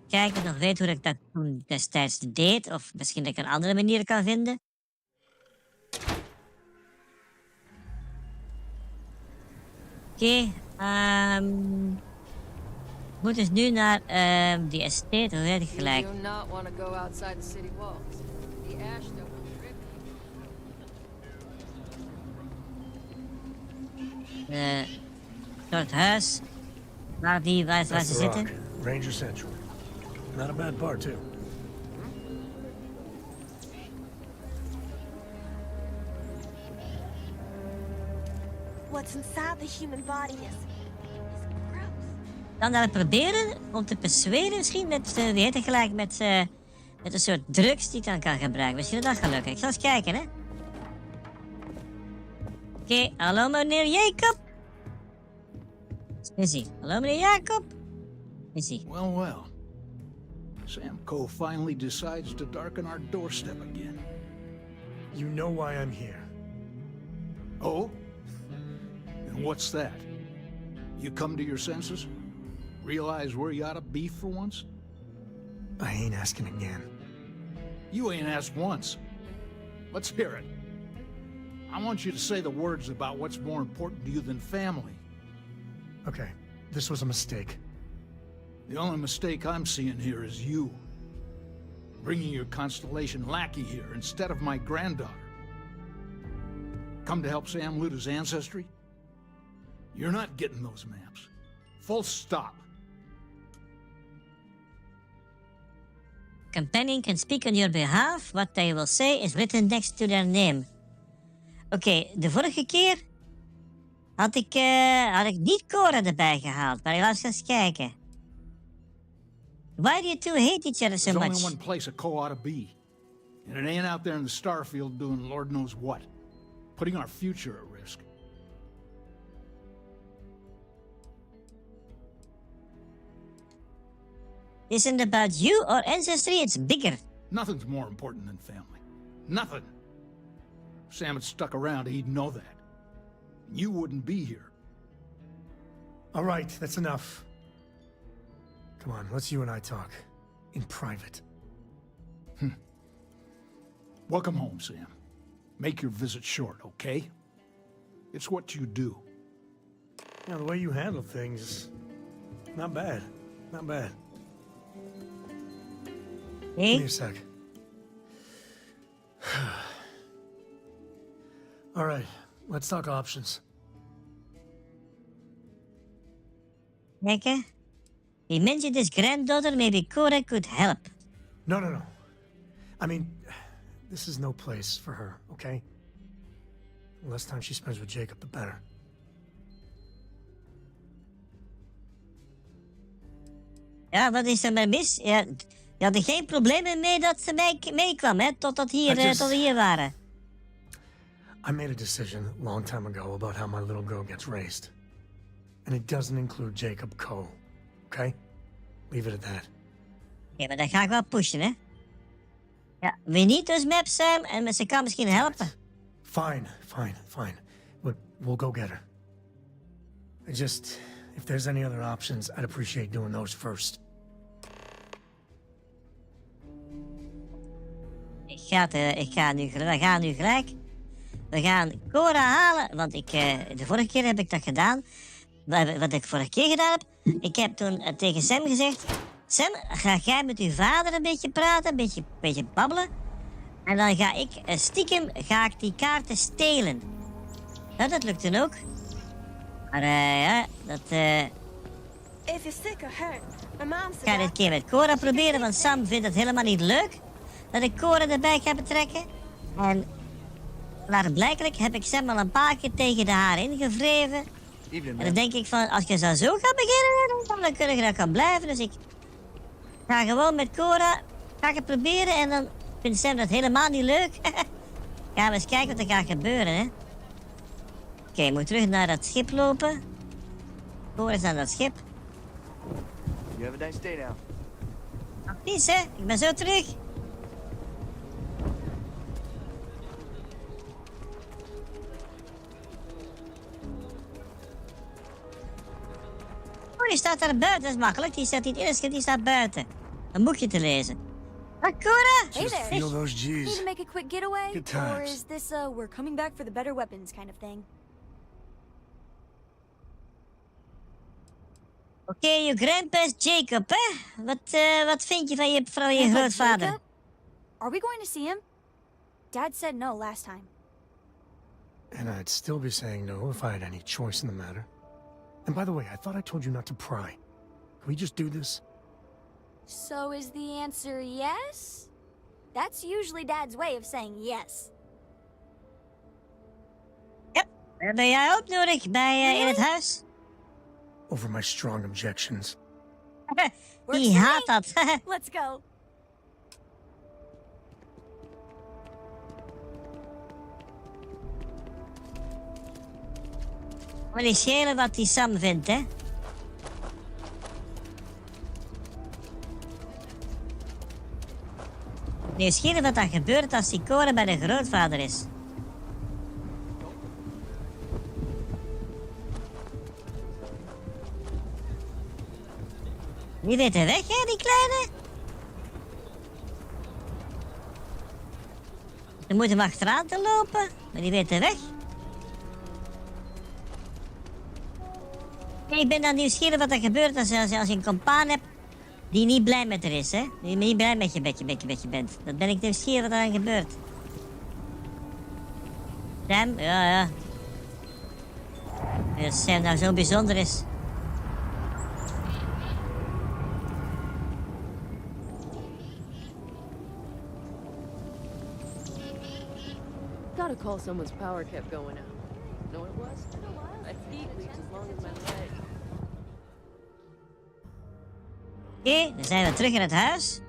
Kijk, of ik nog weet hoe ik dat toen destijds deed, of misschien dat ik een andere manier kan vinden. Oké, moet dus nu naar die estate, hoe weet ik gelijk. Soort huis waar ze zitten. Ranger Central. Not a bad bar, too. What's inside the human body is gross. Dan dat proberen om te persuaderen misschien met, wie heet het gelijk, met een soort drugs die ik dan kan gebruiken. Misschien dat gaat lukken. Ik zal eens kijken, hè. Oké, hallo meneer Jacob. Is hij? Hallo meneer Jacob. Is hij? Well, well. Samco finally decides to darken our doorstep again. You know why I'm here. Oh? And what's that? You come to your senses? Realize where you ought to be for once? I ain't asking again. You ain't asked once. Let's hear it. I want you to say the words about what's more important to you than family. Okay, this was a mistake. The only mistake I'm seeing here is you. Bringing your Constellation lackey here instead of my granddaughter. Come to help Sam loot his ancestry? You're not getting those maps. Full stop. Companion can speak on your behalf. What they will say is written next to their name. Oké, de vorige keer had ik niet Cora erbij gehaald, maar laten we eens kijken. Why do you two hate each other so There's much? only one place a co ought to be. And it ain't out there in the Starfield doing Lord knows what. Putting our future at risk. isn't about you or ancestry, it's bigger. Nothing's more important than family. Nothing. If Sam had stuck around, he'd know that. You wouldn't be here. All right, that's enough. Come on, let's you and I talk. In private. Welcome home, Sam. Make your visit short, okay? It's what you do. Yeah, the way you handle things, not bad. Not bad. Hey? Give me a sec. All right, let's talk options. Kijk, he mentioned his granddaughter, maybe Cora could help. No. I mean, this is no place for her, okay? The less time she spends with Jacob, the better. Ja, wat is er maar mis? Ja, je had er geen problemen mee dat ze meekwam, hè? Tot we hier waren. I made a decision a long time ago about how my little girl gets raised. And it doesn't include Jacob Coe, okay? Leave it at that. Ja, maar dat ga ik wel pushen, hè? Ja, we need those maps, Sam, en ze kan misschien helpen. Fine. We'll go get her. Just, if there's any other options, I'd appreciate doing those first. We gaan nu gelijk. We gaan Cora halen, want de vorige keer heb ik dat gedaan. Wat ik vorige keer gedaan heb, ik heb toen tegen Sam gezegd... Sam, ga jij met uw vader een beetje praten, een beetje babbelen. En dan ga ik stiekem die kaarten stelen. Nou, dat lukt dan ook. Maar ja, dat... If you're sick or hurt, my mom said Ik ga dit keer met Cora proberen, want Sam vindt het helemaal niet leuk dat ik Cora erbij ga betrekken. En klaarblijkelijk heb ik Sam al een paar keer tegen de haar ingevreven. En dan denk ik van, als je zo gaat beginnen, dan kun je dat gaan blijven. Dus ik ga gewoon met Cora, ga ik het proberen en dan vindt Sam dat helemaal niet leuk. Gaan we eens kijken wat er gaat gebeuren, hè. Oké, ik moet terug naar dat schip lopen. Cora is aan dat schip. You have a nice day now. Precies, hè. Ik ben zo terug. Oh, die staat daar buiten. Dat is makkelijk. Die staat niet in het schip, die staat buiten. Een boekje te lezen. Cora! Hey there. Feel those G's. Need to make a quick getaway? Good times. Or is this we're coming back for the better weapons kind of thing? Oké, je grandpa is Jacob, hè? Wat vind je van je grootvader? Jacob? Are we going to see him? Dad said no last time. And I'd still be saying no if I had any choice in the matter. And by the way, I thought I told you not to pry. Can we just do this? So is the answer yes? That's usually Dad's way of saying yes. Yep. Ben jij hulp nodig in het huis? Over my strong objections. Die haat dat. Let's go. Maar niet schelen wat die Sam vindt, hè? Nee, schelen wat er gebeurt als die Cora bij de grootvader is. Die weet de weg, hè, die kleine? Dan moeten we achteraan te lopen, maar die weet de weg. Ik ben dan nieuwsgierig wat er gebeurt als je een compaan hebt die niet blij met haar is, hè? Die niet blij met je bent. Dan ben ik nieuwsgierig wat er dan gebeurt. Sam? Ja. Als Sam nou zo bijzonder is. Gotta call someone's power kept going out. Know what it was? My feet reached as long as my legs. Oké, dan zijn we terug in het huis.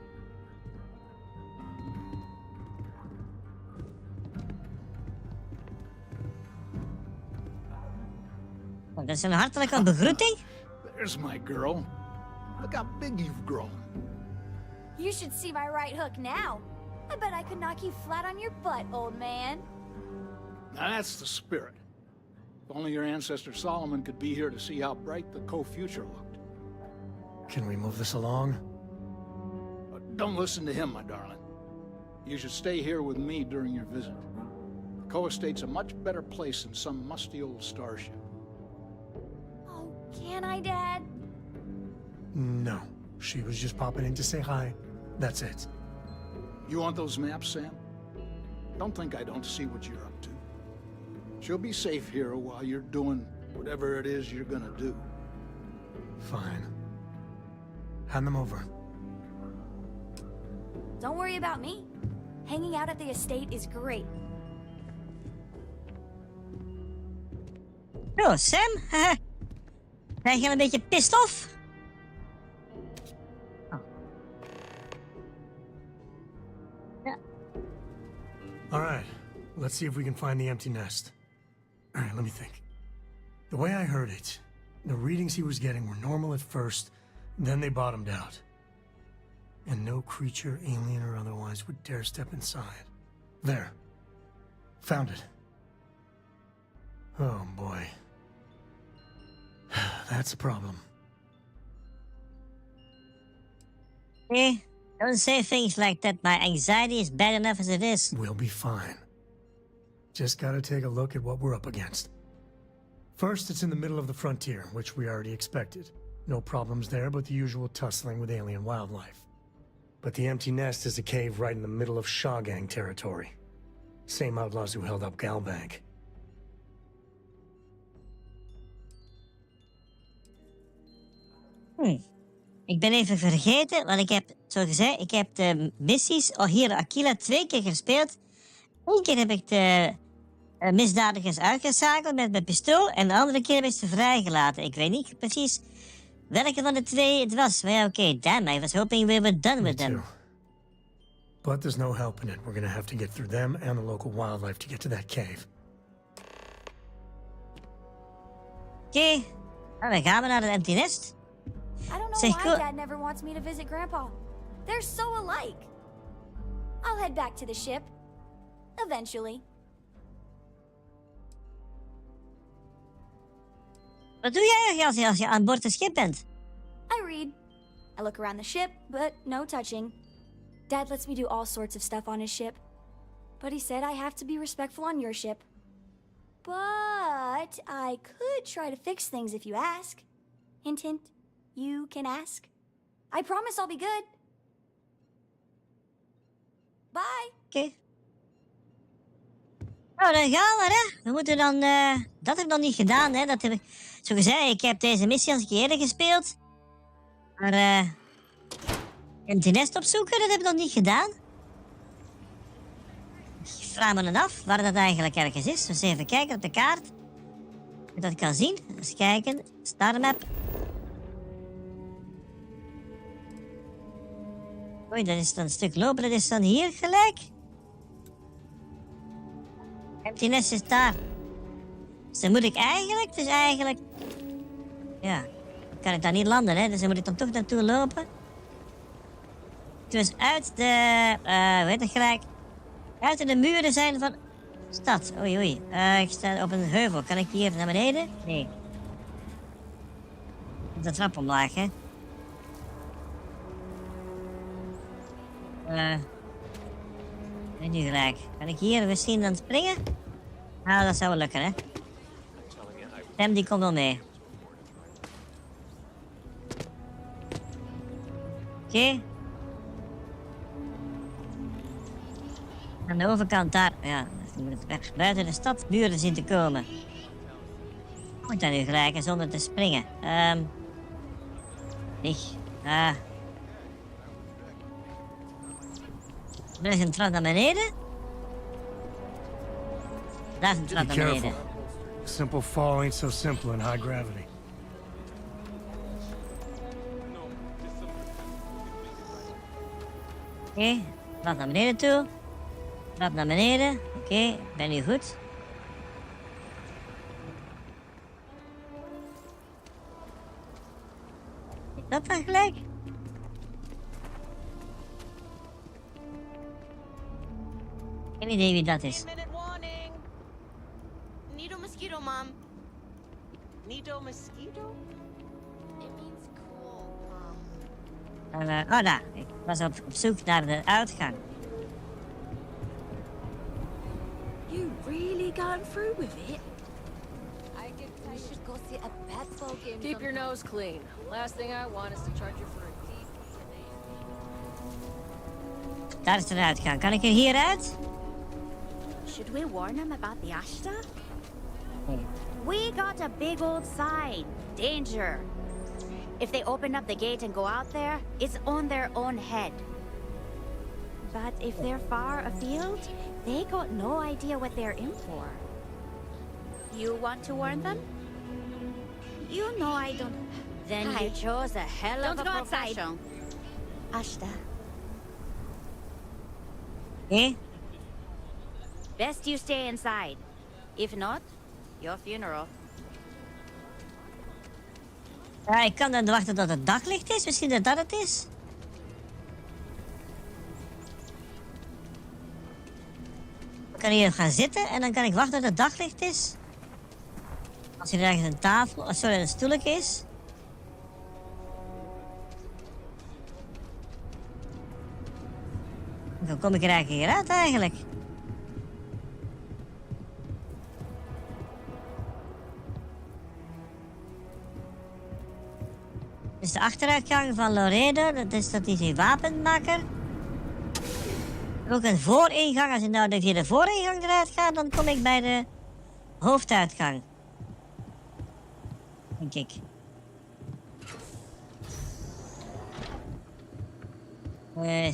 Oh, dat is een hartelijke begroeting. There's my girl. Look how big you've grown. You should see my right hook now. I bet I could knock you flat on your butt, old man. Now that's the spirit. If only your ancestor Solomon could be here to see how bright the co-future looked. Can we move this along? Don't listen to him, my darling. You should stay here with me during your visit. The co-estate's a much better place than some musty old starship. Oh, can I, Dad? No. She was just popping in to say hi. That's it. You want those maps, Sam? Don't think I don't see what you're up to. She'll be safe here while you're doing whatever it is you're gonna do. Fine. Hand them over. Don't worry about me. Hanging out at the estate is great. Zo, Sam. Krijg je een beetje pissed off? Oh. Ja. Alright, let's see if we can find the empty nest. Alright, let me think. The way I heard it, the readings he was getting were normal at first, then they bottomed out. And no creature, alien or otherwise, would dare step inside. There. Found it. Oh boy. That's a problem. Hey, don't say things like that. My anxiety is bad enough as it is. We'll be fine. Just gotta take a look at what we're up against. First, it's in the middle of the frontier, which we already expected. No problems there, but the usual tussling with alien wildlife. But the empty nest is a cave right in the middle of Shawgang territory. Same outlaws who held up Galbank. Ik ben even vergeten, want ik heb, zoals gezegd, ik heb de missies hier Aquila 2 keer gespeeld. 1 keer heb ik de misdadigers uitgeschakeld met mijn pistool en de andere keer heb ik ze vrijgelaten. Ik weet niet precies welke van de 2 het was. Maar ja, oké, damn, I was hoping we were done with them. But there's no helping it. We're gonna have to get through them and the local wildlife to get to that cave. Oké, nou, dan gaan we naar het empty nest. I don't know why Dad never wants me to visit Grandpa. They're so alike. I'll head back to the ship. Eventually. Wat doe jij eigenlijk als je aan boord het schip bent? I read. I look around the ship, but no touching. Dad lets me do all sorts of stuff on his ship. But he said I have to be respectful on your ship. But I could try to fix things if you ask. Hint, hint. You can ask. I promise I'll be good. Bye. Oké. Nou, dan gaan we, hè. We moeten dan... dat heb ik nog niet gedaan, hè. Dat heb ik... Zo gezegd, ik heb deze missie al een keer eerder gespeeld. Maar, empty nest opzoeken, dat heb ik nog niet gedaan. Ik vraag me dan af waar dat eigenlijk ergens is. Dus even kijken op de kaart. Of je dat kan zien. Eens kijken. Star map. Oei, dat is dan een stuk lopen. Dat is dan hier gelijk. Empty nest is daar. Dus dan moet ik eigenlijk, ja, dan kan ik daar niet landen, hè. Dus dan moet ik dan toch naartoe lopen. Dus uit de, hoe heet het gelijk? Uit de muren zijn van stad. Oei, oei. Ik sta op een heuvel. Kan ik hier naar beneden? Nee. De trap omlaag, hè. En nu gelijk. Kan ik hier misschien dan springen? Nou, dat zou wel lukken, hè. Sam, die komt wel mee. Oké. Aan de overkant daar. Ja, je moet weg buiten de stadsmuren zien te komen. Moet dan nu gelijk zonder te springen. Niet. Er is een trap naar beneden. Daar is een trap naar beneden. Simple fall ain't so simple in high gravity. Oké, trap naar beneden toe. Trap naar beneden. Oké, ben nu goed. Is dat dan gelijk? Geen idee wie dat is. Need a mosquito, Mom. Need a mosquito? It means cool, Mom. Oh, daar. Ik was op zoek naar de uitgang. You really gone through with it? We should go see a basketball game. Keep your nose clean. Last thing I want is to charge you for a deep. Daar is de uitgang. Kan ik er hieruit? Should we warn them about the Ashta? We got a big old sign. Danger. If they open up the gate and go out there, it's on their own head. But if they're far afield, they got no idea what they're in for. You want to warn them? You know I don't. Then you chose a hell of a profession. Ashta. Eh? Best you stay inside. If not, your funeral. Ja, ik kan dan wachten tot het daglicht is. Misschien dat dat het is. Ik kan hier gaan zitten en dan kan ik wachten tot het daglicht is. Als er ergens een tafel, sorry, een stoeltje is. Dan kom ik er eigenlijk hier uit eigenlijk. Dit is de achteruitgang van Loredo, dat is die wapenmaker. Ook een vooringang, als ik nou via de vooringang eruit ga, dan kom ik bij de hoofduitgang. Denk ik.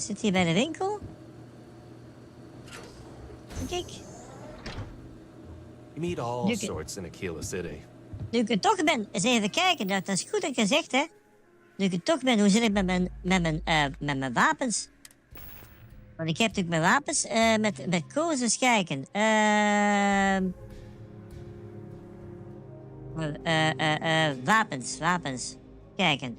Zit hier bij de winkel? Denk ik. You meet all sorts in Aquila City. Nu ik er toch ben, eens even kijken, dat is goed dat je zegt, hè. Nu ik er toch ben, hoe zit het met mijn wapens? Want ik heb natuurlijk mijn wapens, met koos eens kijken. Wapens. Kijken.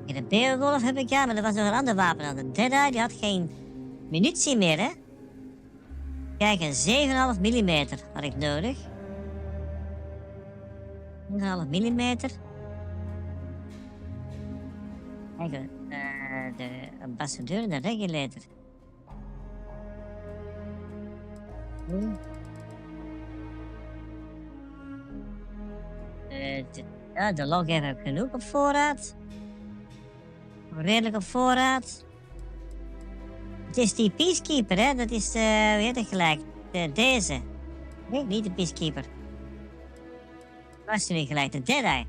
De Beowulf heb ik, ja, maar dat was nog een ander wapen dan. De Deadeye, die had geen munitie meer, hè. Kijk, een 7,5 mm had ik nodig. 7,5 mm. Kijk, de ambassadeur en de regulator. Ja, de log heb ik genoeg op voorraad. Redelijk op voorraad. Het is die Peacekeeper, hè? Dat is, weet ik gelijk, deze. Nee, niet de Peacekeeper. Was er niet gelijk, de Deadeye.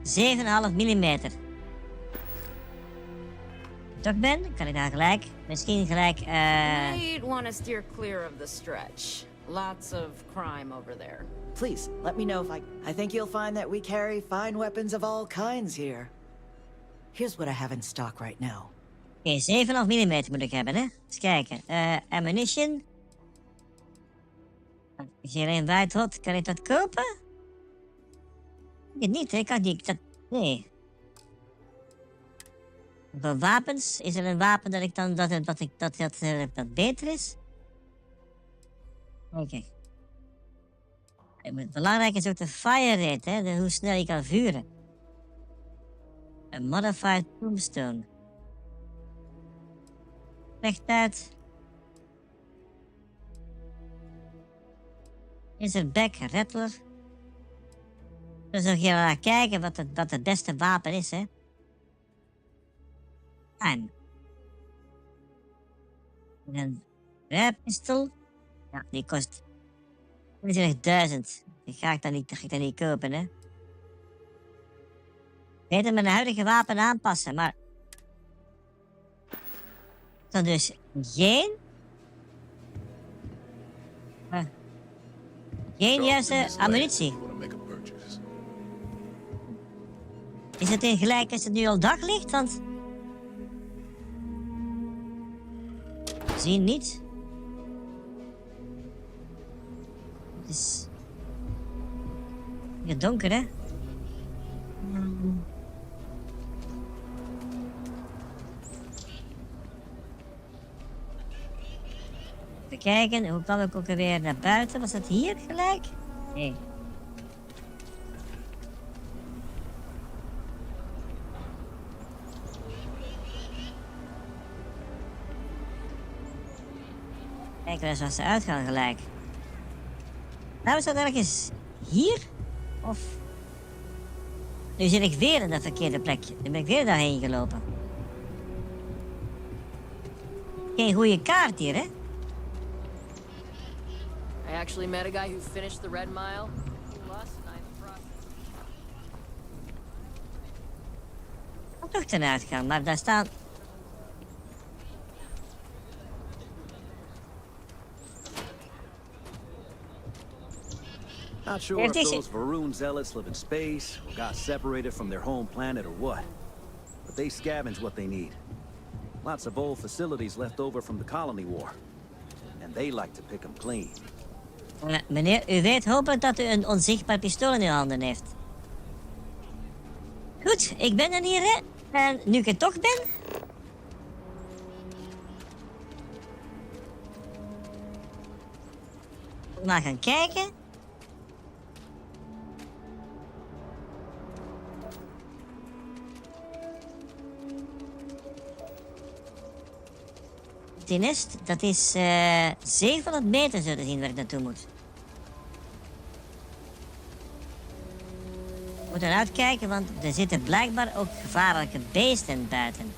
7,5 mm. Toch ben, kan ik daar gelijk, misschien gelijk, Might want to steer clear of the stretch. Lots of crime over there. Please, let me know if I think you'll find that we carry fine weapons of all kinds here. Here's what I have in stock right now. Oké, 7,5 mm moet ik hebben, hè? Eens kijken. Ammunition. Is hier een white hot? Kan ik dat kopen? Ik weet niet, hè? Kan niet. Dat... Nee. Voor wapens, is er een wapen dat ik dan dat beter is? Oké. Belangrijk is ook de fire rate, hè? Hoe snel je kan vuren. Een modified tombstone. Recht is er back rattler. Dus nog hier naar kijken wat het beste wapen is, hè. En een rijpistool. Ja, die kost 1000. Die ga ik dan niet kopen, hè. Beter mijn huidige wapen aanpassen, maar dan dus geen juiste ammunitie. Is het in gelijk als het nu al daglicht? Want zie niet. Het is hier donker, hè? kijken, hoe kan ik ook weer naar buiten? Was dat hier gelijk? Nee. Kijk, waar was de uitgang gelijk? Nou, is dat ergens hier? Of... Nu zit ik weer in dat verkeerde plekje. Nu ben ik weer daarheen gelopen. Geen goede kaart hier, hè? I actually met a guy who finished the Red Mile. Plus, Toch ten uitgang, maar daar staan... Not sure if those Varun zealots live in space, or got separated from their home planet, or what. But they scavenge what they need. Lots of old facilities left over from the colony war. And they like to pick them clean. Meneer, u weet hopelijk dat u een onzichtbaar pistool in uw handen heeft. Goed, ik ben er hier, hè. En nu ik er toch ben... Maar gaan kijken... Die nest, dat is 700 meter zullen zien waar ik naartoe moet. Ik moet eruit kijken, want er zitten blijkbaar ook gevaarlijke beesten buiten.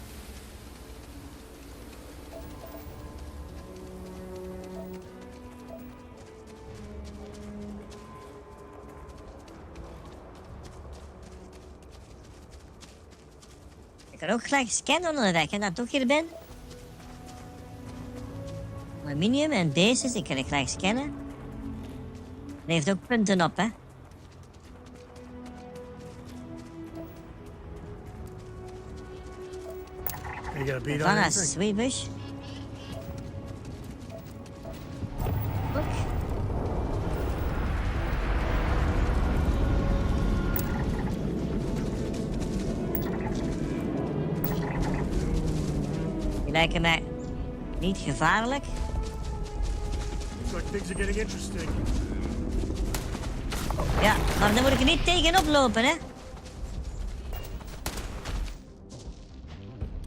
Ik kan ook gelijk scannen onderweg en dat ik toch hier ben. Aluminium en bases, ik kan het gelijk scannen. Het heeft ook punten op, hè. Vanna Sweetbush. Ook. Die lijken mij niet gevaarlijk. Ja, maar dan moet ik er niet tegenop lopen, hè.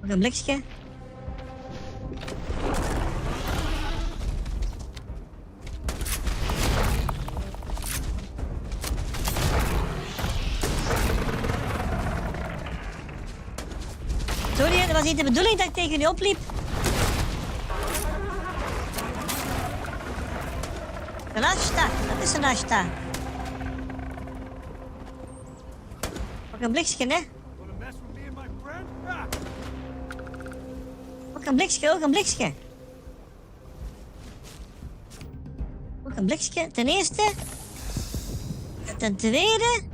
Nog een blikje. Sorry, dat was niet de bedoeling dat ik tegen u opliep. Een ashta, dat is een ashta. Ook een blikje, hè? Ook een blikje, ook een blikje. Ook een blikje, ten eerste. Ten tweede.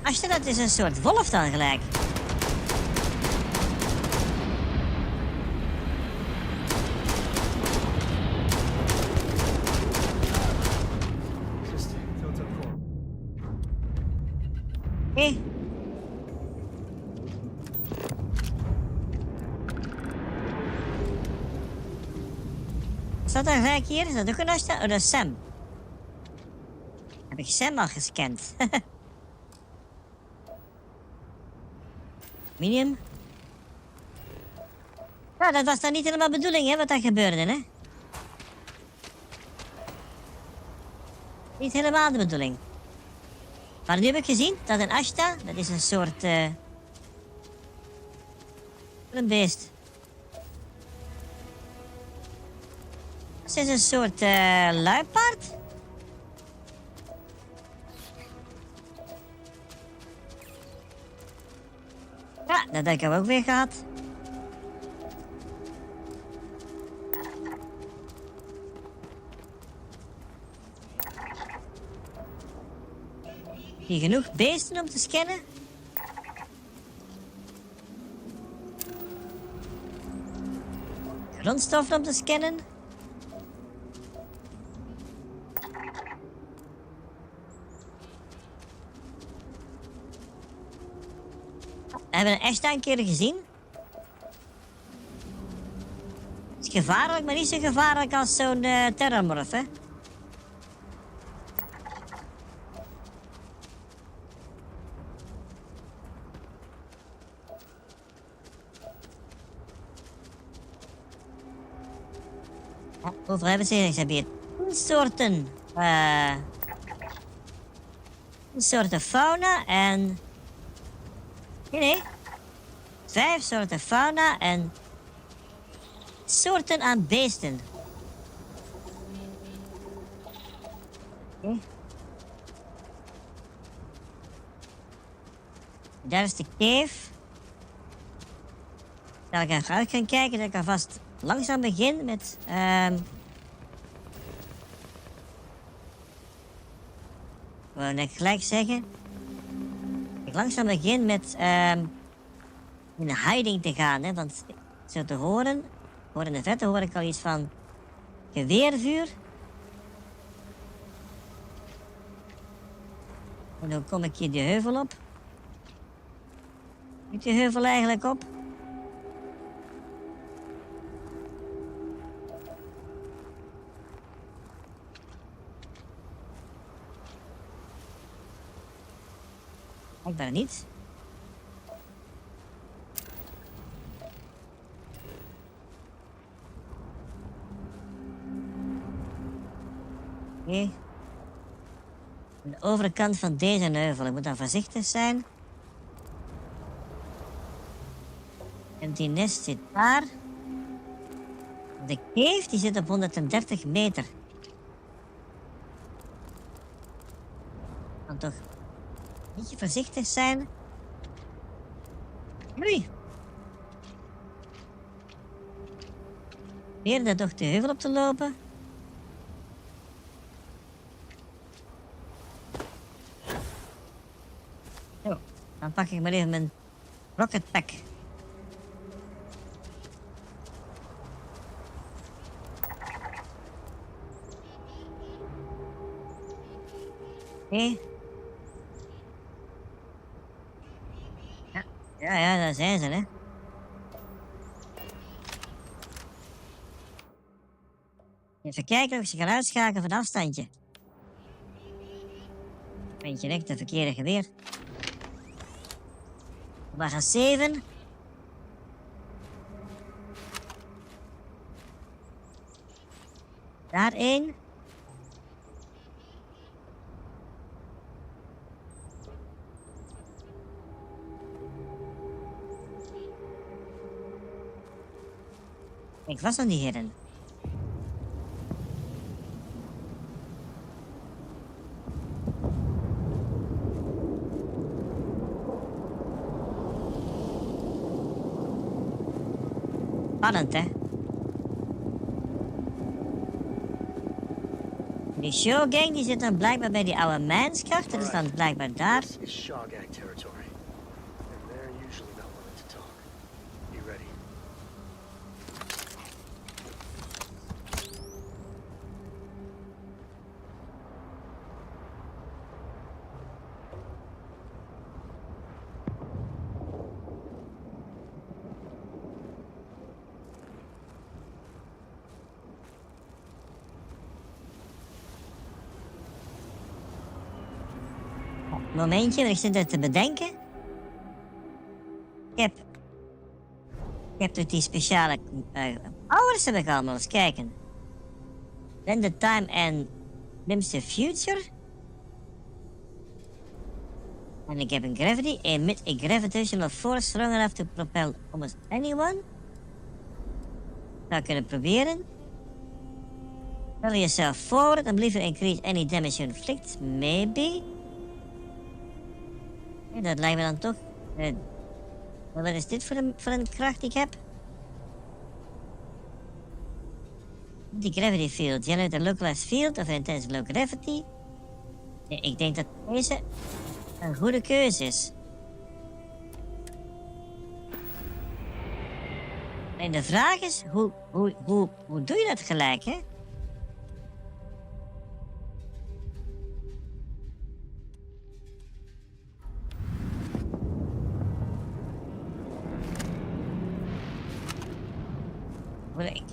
Ashta, dat is een soort wolf dan gelijk. Oké. Staat er gelijk hier? Is dat ook een Ashta? Oh, dat is Sam. Heb ik Sam al gescand? Aluminium. Ja, dat was dan niet helemaal de bedoeling, hè, wat daar gebeurde, hè? Niet helemaal de bedoeling. Maar nu heb ik gezien dat een ashta, dat is een soort... een beest. Dat is een soort luipaard. Ja, dat heb ik ook weer gehad. Hier genoeg beesten om te scannen. Grondstoffen om te scannen. hebben een echt een keer gezien. Het is gevaarlijk, maar niet zo gevaarlijk als zo'n terrormorf, hè. Overal hebben ze gezegd, hier soorten fauna en... Nee. 5 soorten fauna en soorten aan beesten. Daar is de cave. Zal ik even uit gaan kijken dat ik alvast langzaam begin met... Ik wil net gelijk zeggen. Ik langzaam begin met in de hiding te gaan, hè, want zo te horen, in de verte hoor ik al iets van geweervuur. En hoe kom ik hier de heuvel op? Moet de heuvel eigenlijk op? Blijkbaar niet. Oké. Aan de overkant van deze heuvel. Ik moet dan voorzichtig zijn. En die nest zit daar. De cave die zit op 130 meter. Kan toch een beetje voorzichtig zijn. Oei. Weer dat toch de heuvel op te lopen. Zo, dan pak ik maar even mijn rocket pack. Oké. Ja, daar zijn ze, hè. Even kijken of ze gaan uitschakelen van afstandje. Beetje recht, de verkeerde geweer. We gaan 7. Daar 1. Ik was aan die heren. Spannend, hè? Die showgang die zit dan blijkbaar bij die oude mijnskracht. Dat is dan blijkbaar daar. Momentje, ik zit er te bedenken. Ik heb toch die speciale powers heb ik allemaal eens kijken. Bend the time and glimpse the future. En ik heb een gravity, emit a gravitational force strong enough to propel almost anyone. Zou kunnen proberen. Propel yourself forward and believe increase any damage you inflict. Maybe. Ja, dat lijkt me dan toch. Wat is dit voor een kracht die ik heb? Die gravity field. Generate a localized field of intense low gravity. Ja, ik denk dat deze een goede keuze is. En de vraag is, hoe doe je dat gelijk, hè?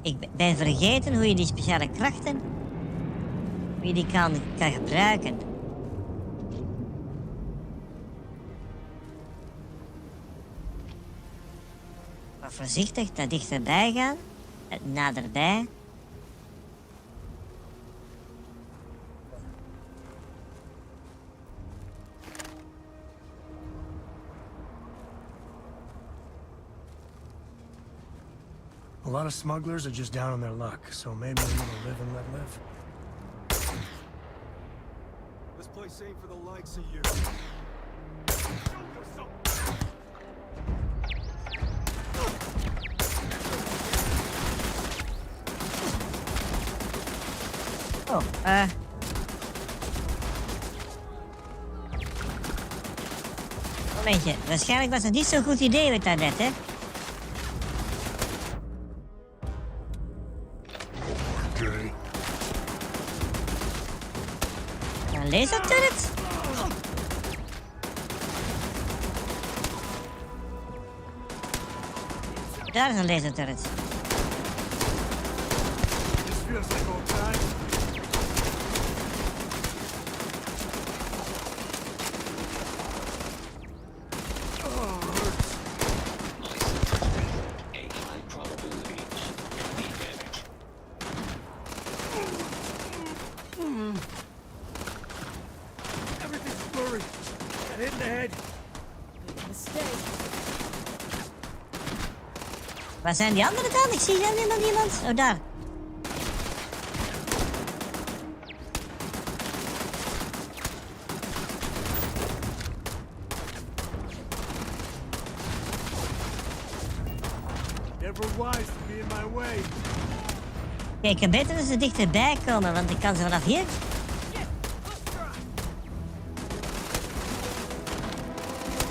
Ik ben vergeten hoe je die speciale krachten... Hoe je die kan gebruiken. Maar voorzichtig, naar dichterbij gaan. Naderbij. A lot of smugglers are just down on their luck, so maybe a little live and let live. This place ain't for the likes of you. Oh, momentje, waarschijnlijk was het niet zo'n goed idee met daarnet, hè? Een laserturret? Daar is een laserturret. Waar zijn die anderen dan? Ik zie helemaal niemand. Oh, daar. Kijk, ik kan beter dat ze dichterbij komen, want ik kan ze vanaf hier.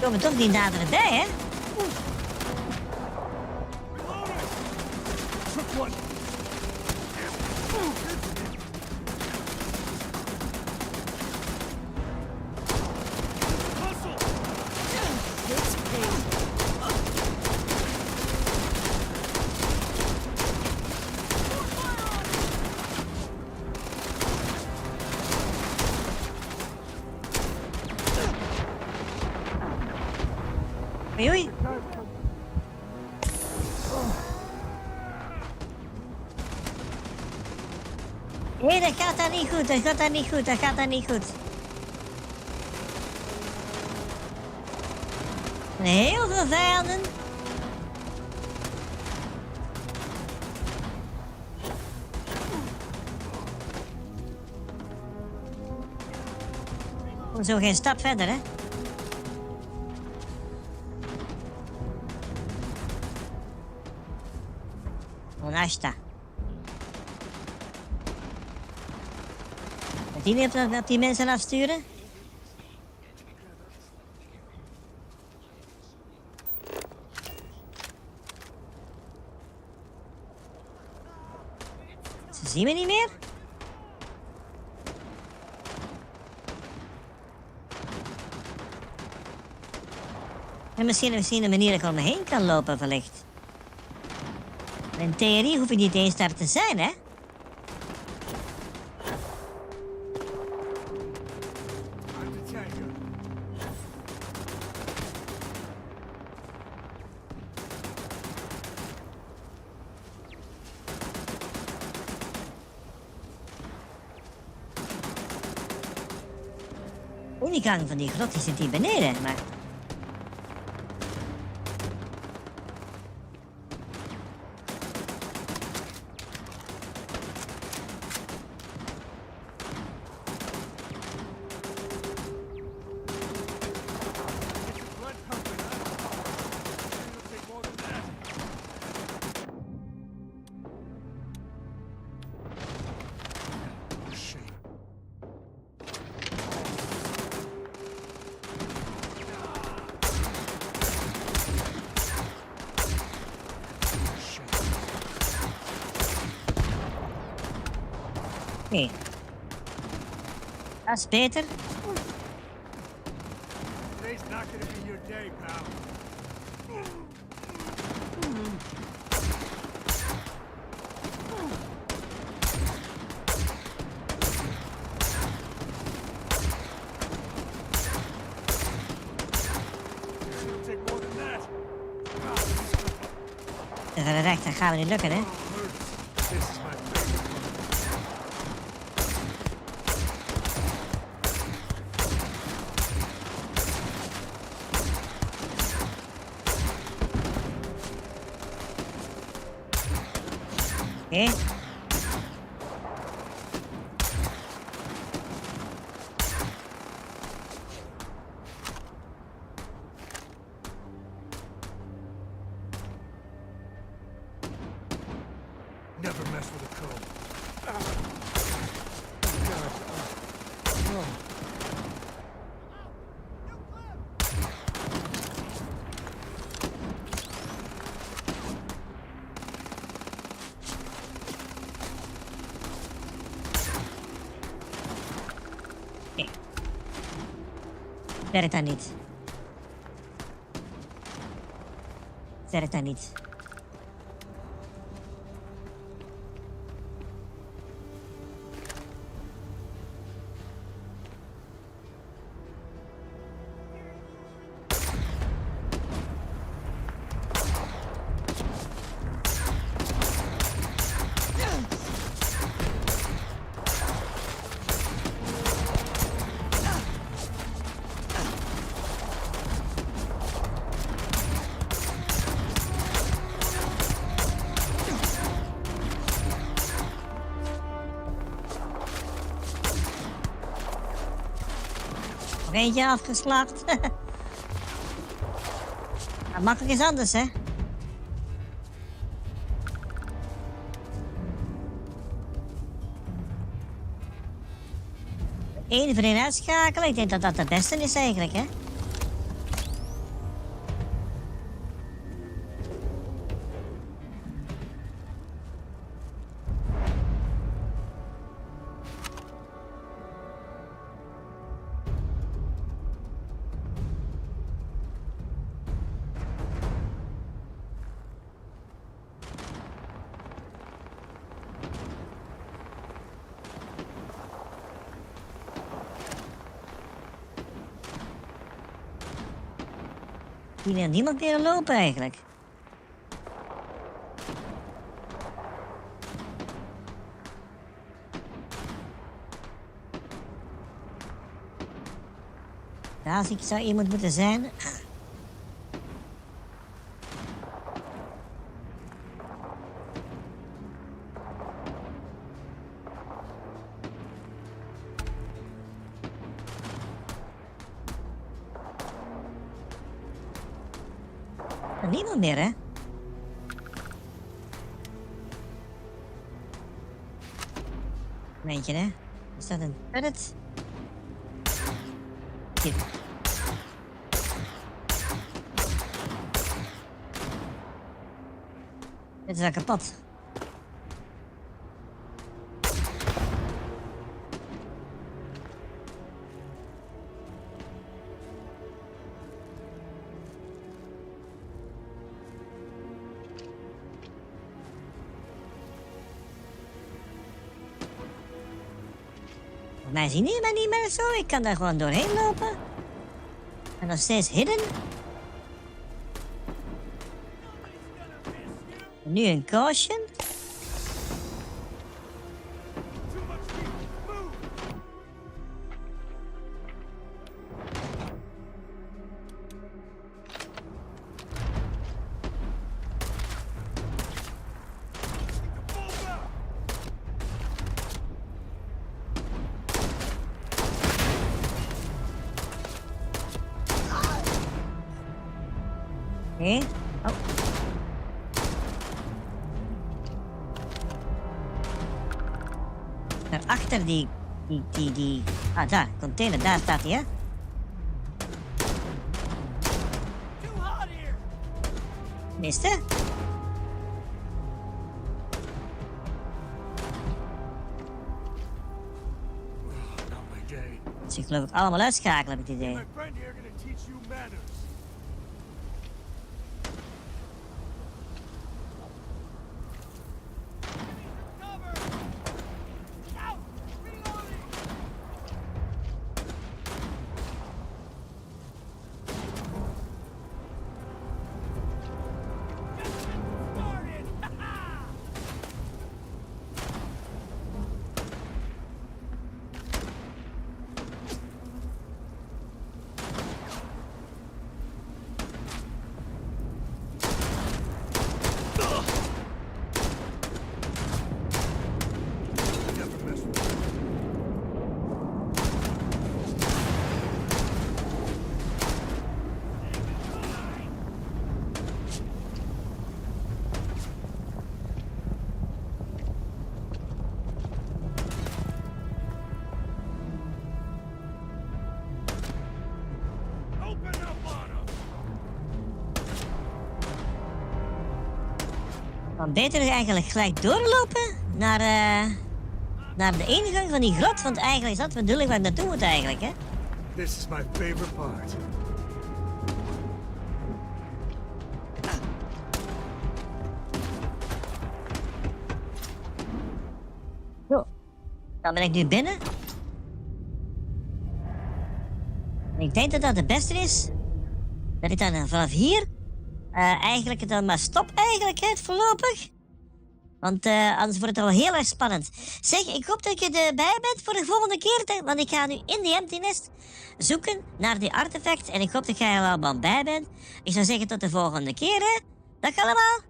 Komen toch niet naderbij, hè? Oei, oei. Nee, dat gaat daar niet goed, dat gaat daar niet goed, dat gaat daar niet goed. Heel veel vijanden. Zo geen stap verder, hè? Ashta. Gaat die niet op die mensen afsturen? Ze zien me niet meer? En misschien een manier dat ik om me heen kan lopen, wellicht. In theorie hoef ik niet eens daar te zijn, hè? De ingang van die grot die zit hier beneden, maar... Nee. Dat is beter. Today's not gonna be your day, pal. Dus aan de rechter gaan we niet lukken, hè? Oké. Never mess with a code. Werkt dat niet? Werkt dat niet? Nog eentje afgeslacht. Maar makkelijk is anders, hè? Eén voor één uitschakelen. Ik denk dat dat het beste is eigenlijk, hè? Hier wil niemand meer lopen eigenlijk. Daar zou iemand moeten zijn. Niemand meer, hè? Eentje, hè? Is dat een turret? Hier. Dit is al kapot. Mij zien die maar niet meer zo. Ik kan daar gewoon doorheen lopen. En nog steeds hidden. Nu een caution. Oké. Oh. Daarachter die... Ah, daar. Container. Daar staat hij, hè? Miste? Dus ik geloof ik allemaal uitschakelen, heb ik het idee. Dan beter eigenlijk gelijk doorlopen naar de ingang van die grot, want eigenlijk is dat de bedoeling waar ik naartoe moet eigenlijk, hè. This is my favorite part. Zo, dan ben ik nu binnen. En ik denk dat dat het beste is. Dat ik dan vanaf hier eigenlijk dan maar stop eigenlijk, hè, voorlopig. Want anders wordt het al heel erg spannend. Zeg, ik hoop dat je erbij bent voor de volgende keer. Want ik ga nu in die empty nest zoeken naar die artefact. En ik hoop dat jij er allemaal bij bent. Ik zou zeggen tot de volgende keer, hè. Dag allemaal.